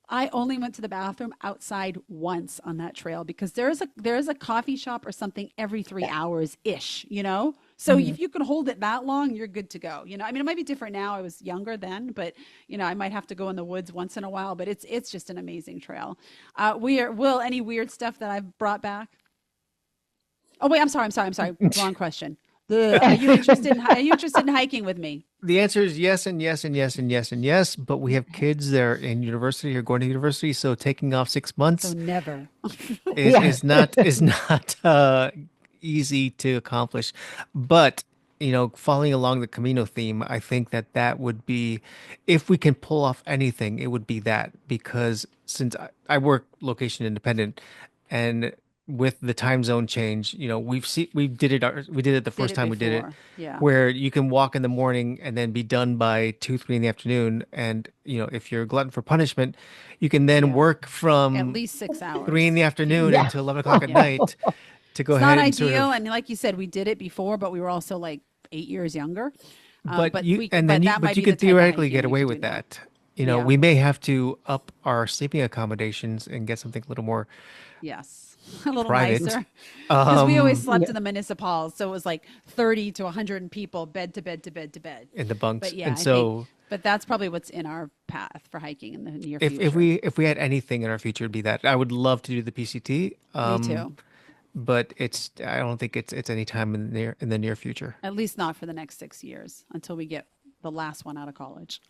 I only went to the bathroom outside once on that trail, because there's a coffee shop or something every 3 hours ish, So Mhm. if you can hold it that long, you're good to go. I mean, it might be different now. I was younger then, but I might have to go in the woods once in a while. But it's just an amazing trail. Will, any weird stuff that I've brought back? Oh wait, I'm sorry. Wrong question. Are you interested in hiking with me? The answer is yes and yes and yes and yes and yes, but we have kids that are in university or going to university, so taking off six So months never. is Yeah. is not easy to accomplish. But following along the Camino theme, I think that would be, if we can pull off anything, it would be that, because since I work location independent, and with the time zone change, we did it the Did first it time we did it, before. Yeah. where you can walk in the morning and then be done by 2, 3 in the afternoon. And if you're a glutton for punishment, you can then Yeah. work At from least 3 in6 hours. the afternoon Yeah. until 11 o'clock at Yeah. night to go It's not ahead and sort ideal. of. And like you said, we did it before, but we were also like 8 years younger. But But you we, and then but you that but might you be the could type of theoretically hiking get we away could do with now. that. Yeah. We may have to up our sleeping accommodations and get something a little more Yes. A little private. nicer. Because we always um slept in the municipals. So it was like 30 to 100 people, bed to bed to bed to bed. in the But bunks. yeah, And I think, so but that's probably what's in our path for hiking in the near if future. we had anything in our future, it'd be that. I would love to do the PCT. Me too. But I don't think it's any time in the near future. At least not for the next 6 years until we get the last one out of college.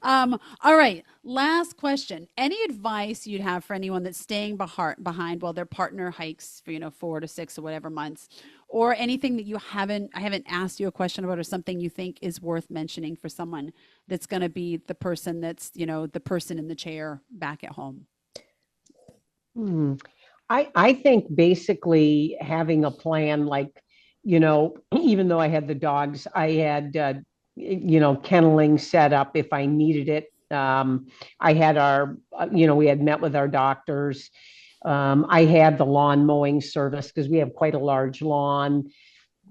All right. Last question. Any advice you'd have for anyone that's staying behind while their partner hikes for, 4 to 6 or whatever months, or anything that I haven't asked you a question about, or something you think is worth mentioning for someone that's going to be the person that's, the person in the chair back at home? Hmm. I think basically having a plan, like, even though I had the dogs, I had, kenneling set up if I needed it. I had we had met with our doctors. I had the lawn mowing service because we have quite a large lawn.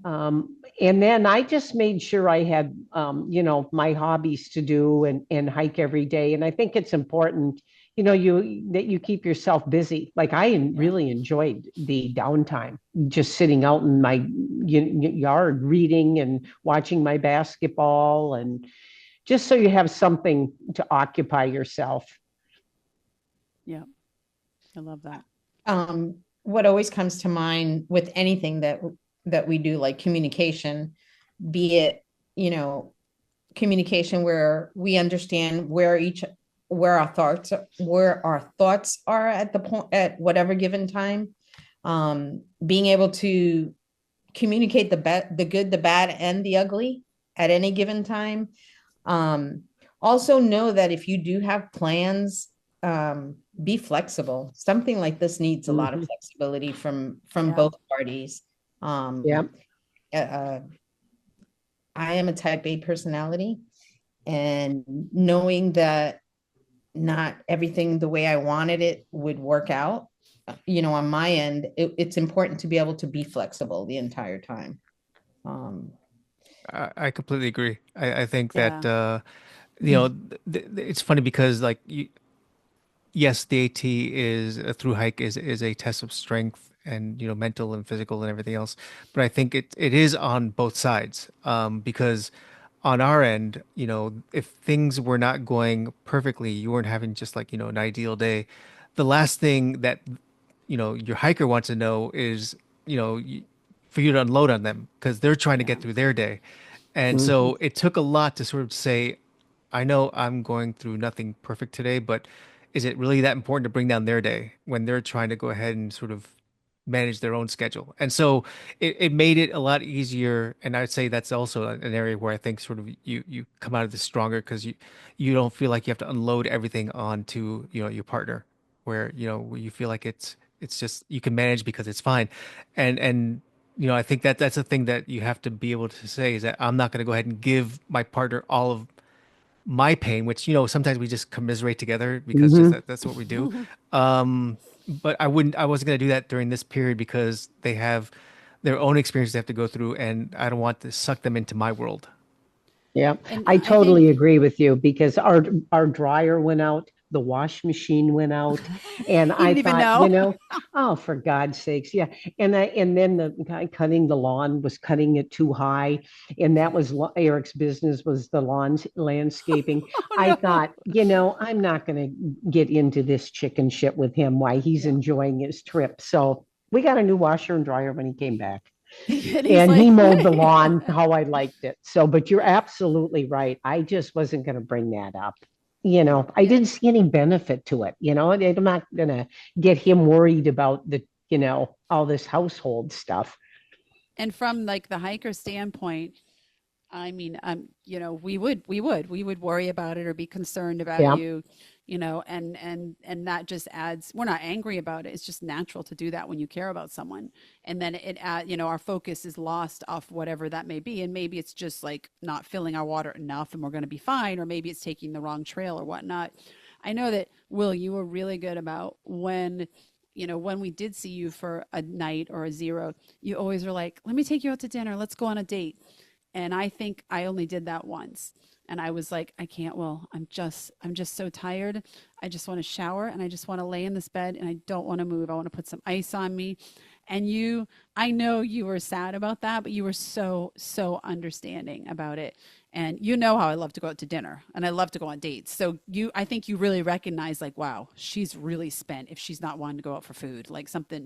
And then I just made sure I had, my hobbies to do and hike every day. And I think it's important, that you keep yourself busy. Like Yeah. really enjoyed the downtime, just sitting out in my yard, reading and watching my basketball, and just so you have something to occupy yourself. Yeah. I love that. What always comes to mind with anything that we do, like communication, be it, communication where we understand where our thoughts are at the point at whatever given time. Being able to communicate the good, the bad, and the ugly at any given time. Also know that if you do have plans, be flexible. Something like this needs a lot of Mhm. flexibility from Yeah. both parties. Yeah. Uh, I am a type A personality, and knowing that not everything the way I wanted it would work out, on my end, it's important to be able to be flexible the entire time. Um, I completely agree. I think that Yeah. it's funny because like yes, the AT is a through hike is a test of strength and mental and physical and everything else, but I think it is on both sides, because on our end, if things were not going perfectly, you weren't having just like an ideal day. The last thing that your hiker wants to know is for you to unload on them because they're trying to Yeah. get through their day. And Mhm. so it took a lot to sort of say, I know I'm going through nothing perfect today, but is it really that important to bring down their day when they're trying to go ahead and sort of manage their own schedule? And so it made it a lot easier. And I'd say that's also an area where I think sort of you come out of this stronger because you don't feel like you have to unload everything onto, your partner, where, you feel like it's just you can manage because it's fine. And I think that that's a thing that you have to be able to say is that I'm not going to go ahead and give my partner all of my pain, which sometimes we just commiserate together because just Hmm. that's what we do. But I wasn't going to do that during this period because they have their own experiences they have to go through, and I don't want to suck them into my world. Yeah, And I I think totally agree with you because our dryer went out, the wash machine went out, and you I didn't even thought, know. oh, for God's sakes, yeah. And then the guy cutting the lawn was cutting it too high, and that was Eric's business was the lawns landscaping. Oh I no. thought, I'm not going to get into this chicken shit with him while he's Yeah. enjoying his trip. So we got a new washer and dryer when he came back And he's and he like, mowed the lawn how I liked it. So, but you're absolutely right. I just wasn't going to bring that up. I yeah. didn't see any benefit to it. I'm not going to get him worried about all this household stuff. And from like the hiker standpoint, I mean, we would worry about it or be concerned about Yeah. you, and that just adds. We're not angry about it. It's just natural to do that when you care about someone, and then our focus is lost off whatever that may be, and maybe it's just like not filling our water enough, and we're going to be fine, or maybe it's taking the wrong trail or whatnot. I know that Will, you were really good about when we did see you for a night or a zero, you always were like, let me take you out to dinner. Let's go on a date. And I think I only did that once. And I was like, I can't, Will. I'm just so tired. I just want to shower and I just want to lay in this bed and I don't want to move. I want to put some ice on me. And I know you were sad about that, but you were so, so understanding about it. And you know how I love to go out to dinner and I love to go on dates. So I think you really recognize like, wow, she's really spent if she's not wanting to go out for food, like something,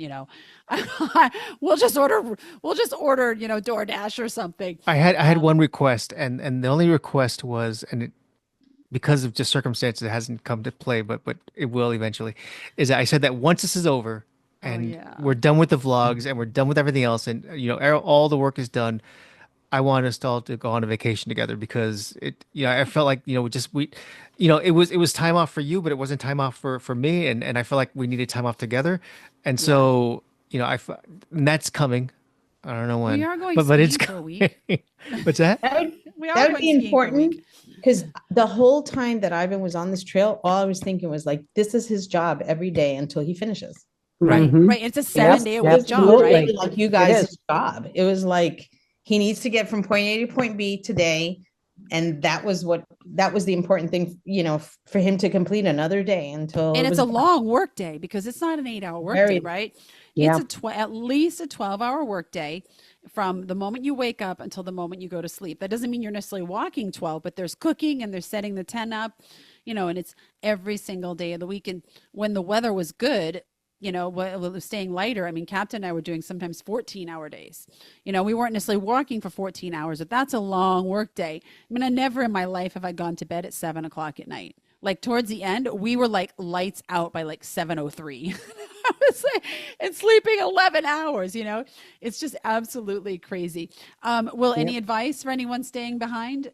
we'll just order, DoorDash or something. I had Um, one request, and the only request was, because of just circumstances, it hasn't come to play, but it will eventually. Is that I said that once this is over, oh and yeah. we're done with the vlogs, and we're done with everything else, and all the work is done. I want us all to go on a vacation together because I felt like, it was time off for you, but it wasn't time off for me. And I feel like we needed time off together. And Yeah. so, and that's coming. I don't know We when, are going but it's skiing for a week. what's that? That would, We are that would going be skiing for a important week. because the whole time that Ivan was on this trail, all I was thinking was like, this is his job every day until he finishes. Right, Hmm. right. It's a It Yep. was 7 day a week it was job, right? literally Absolutely. like you It guys' is. job. It was like he needs to get from point A to point B today. And that was the important thing, for him to complete another day until And it it's was a done. long work day because it's not an 8 hour work day, Very right? It's Yeah. at least a 12-hour work day from the moment you wake up until the moment you go to sleep. That doesn't mean you're necessarily walking 12, but there's cooking and there's setting the tent up, and it's every single day of the week. And when the weather was good, staying lighter. I mean, Captain and I were doing sometimes 14-hour days. We weren't necessarily walking for 14 hours, but that's a long work day. I mean, I never in my life have I gone to bed at 7 o'clock at night. Like towards the end, we were like lights out by like 7:03. I was like, and sleeping 11 hours, it's just absolutely crazy. Will, Yep. any advice for anyone staying behind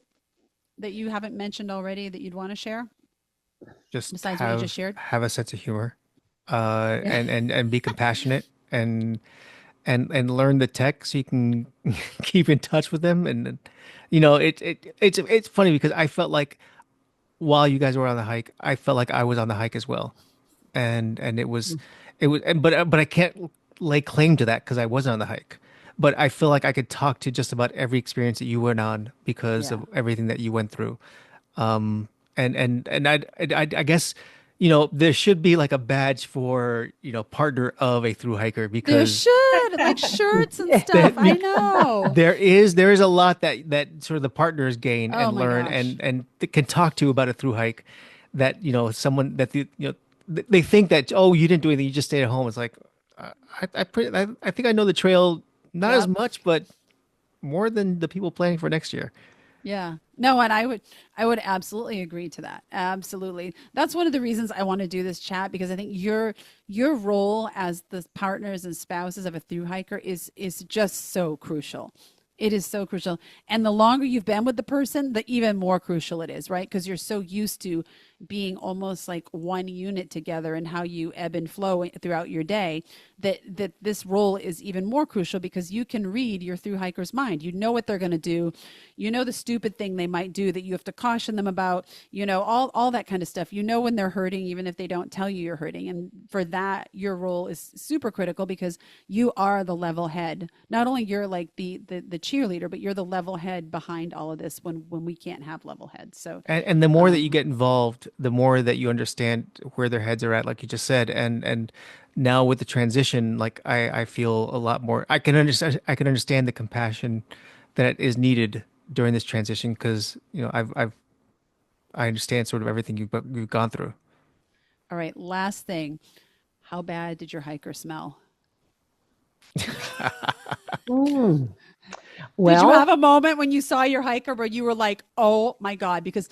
that you haven't mentioned already that you'd want to share Just besides what you just shared? have a sense of humor, Yeah. and be compassionate, and learn the tech so you can keep in touch with them. And it's funny because I felt like while you guys were on the hike, I felt like I was on the hike as well, and but I can't lay claim to that because I wasn't on the hike. But I feel like I could talk to just about every experience that you went on because Yeah. of everything that you went through. And I guess there should be like a badge for partner of a through hiker There because should like shirts and that stuff. I know. there is a lot that sort of the partners gain Oh and my learn gosh. and can talk to about a through hike that someone that they think that, oh, you didn't do anything, you just stayed at home. It's like I think I know the trail not as Yep. much but more than the people planning for next year. Yeah. No, and I would absolutely agree to that. Absolutely. That's one of the reasons I want to do this chat because I think your role as the partners and spouses of a through hiker is just so crucial. It is so crucial. And the longer you've been with the person, the even more crucial it is, right? Because you're so used to being almost like one unit together and how you ebb and flow throughout your day, that this role is even more crucial because you can read your through hiker's mind. You know what they're going to do. You know the stupid thing they might do that you have to caution them about, you know, all that kind of stuff. You know when they're hurting, even if they don't tell you you're hurting. And for that, your role is super critical because you are the level head. Not only you're like the cheerleader, but you're the level head behind all of this when we can't have level heads. So And the more that you get involved, the more that you understand where their heads are at, like you just said. And now with the transition, like I feel a lot more, I can understand the compassion that is needed during this transition because, you know, I understand sort of everything you've gone through. all right, last thing. How bad did your hiker smell? Mm. Did you Well, have a moment when you saw your hiker where you were like, oh my God? Because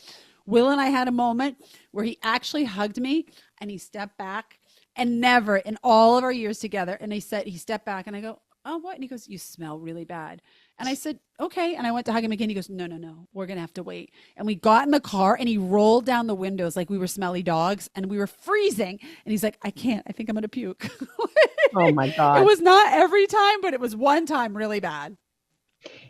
Will and I had a moment where he actually hugged me and he stepped back, and never in all of our years together. And he stepped back and I go, oh, what? And he goes, you smell really bad. And I said, okay. And I went to hug him again. He goes, no, no, no, we're going to have to wait. And we got in the car and he rolled down the windows like we were smelly dogs and we were freezing. And he's like, I can't, I think I'm going to puke. oh my It God. was not every time, but it was one time really bad.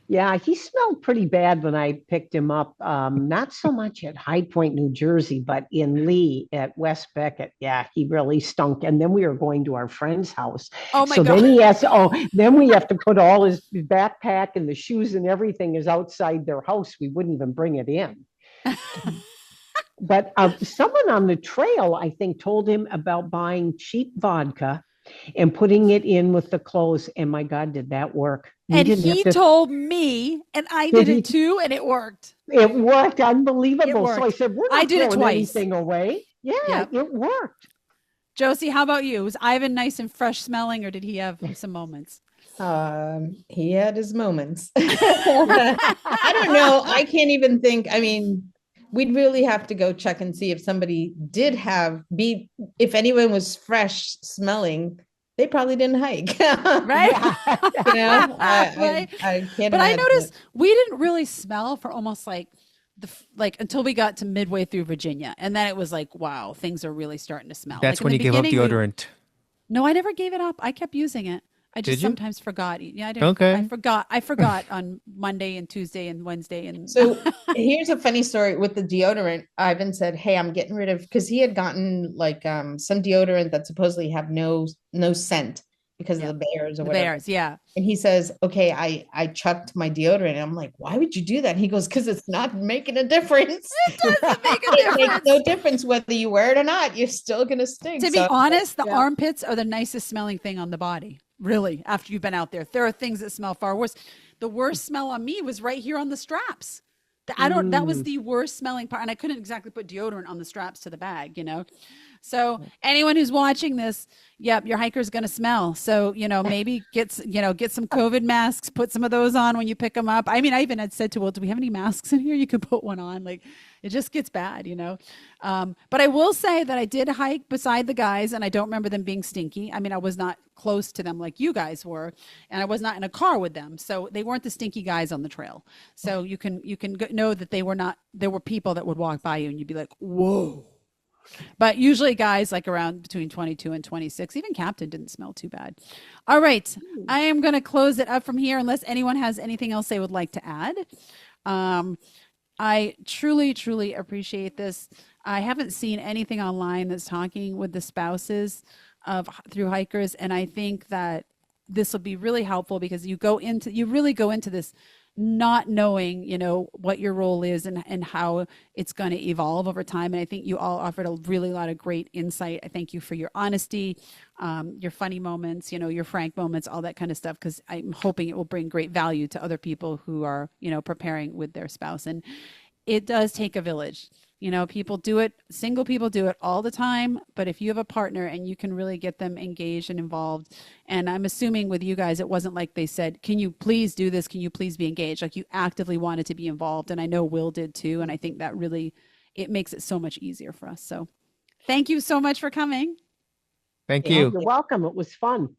Yeah, he smelled pretty bad when I picked him up. Not so much at High Point, New Jersey, but in Lee at West Beckett. Yeah, he really stunk. And then we were going to our friend's house. Oh my So God. then he has, then we have to put all his backpack and the shoes and everything is outside their house. We wouldn't even bring it in. But someone on the trail, I think, told him about buying cheap vodka and putting it in with the clothes. And my God, did that work? We And didn't have he to. told me, and I did it too, and it worked. It worked It unbelievable. So I worked. said, we're I not did it throwing twice. anything away. Yeah, Yep. it worked. Josie, how about you? Was Ivan nice and fresh smelling, or did he have some moments? He had his moments. I don't know. I can't even think. I mean, we'd really have to go check and see if somebody did if anyone was fresh smelling, they probably didn't hike. Right? You know, Right. I can't But I imagine noticed it. we didn't really smell for almost like until we got to midway through Virginia, and then it was like, wow, things are really starting to smell. That's Like in when the you give up beginning, deodorant. No, I never gave it up. I kept using it. I just Did you? sometimes forgot. Yeah, I didn't. Okay. I forgot on Monday and Tuesday and Wednesday and So here's a funny story with the deodorant. Ivan said, hey, I'm getting rid of, because he had gotten like some deodorant that supposedly have no scent because Yeah. of the bears or the whatever. bears. Yeah. And he says, okay, I chucked my deodorant. And I'm like, why would you do that? And he goes, because it's not making a difference. It doesn't make a It makes difference. no difference whether you wear it or not. You're still going to stink. To be honest, the yeah. armpits are the nicest smelling thing on the body. Really, after you've been out there, there are things that smell far worse. The worst smell on me was right here on the straps. That was the worst smelling part. And I couldn't exactly put deodorant on the straps to the bag, you know? So anyone who's watching this, yep, your hiker's going to smell. So, you know, maybe get some COVID masks, put some of those on when you pick them up. I mean, I even had said to Will, do we have any masks in here? You could put one on. Like, it just gets bad, you know? But I will say that I did hike beside the guys and I don't remember them being stinky. I mean, I was not close to them like you guys were, and I was not in a car with them. So they weren't the stinky guys on the trail. So you can know that there were people that would walk by you and you'd be like, whoa. But usually guys like around between 22 and 26, even Captain didn't smell too bad. All right. I am going to close it up from here unless anyone has anything else they would like to add. I truly, truly appreciate this. I haven't seen anything online that's talking with the spouses of thru-hikers. And I think that this will be really helpful because you really go into this not knowing, you know, what your role is and how it's going to evolve over time. And I think you all offered a lot of great insight. I thank you for your honesty, your funny moments, you know, your frank moments, all that kind of stuff, because I'm hoping it will bring great value to other people who are, you know, preparing with their spouse. And it does take a village. You know, single people do it all the time, but if you have a partner and you can really get them engaged and involved, and I'm assuming with you guys, it wasn't like they said, can you please do this? Can you please be engaged? Like you actively wanted to be involved. And I know Will did too. And I think that really, it makes it so much easier for us. So thank you so much for coming. Thank Yeah. you. You're welcome. It was fun.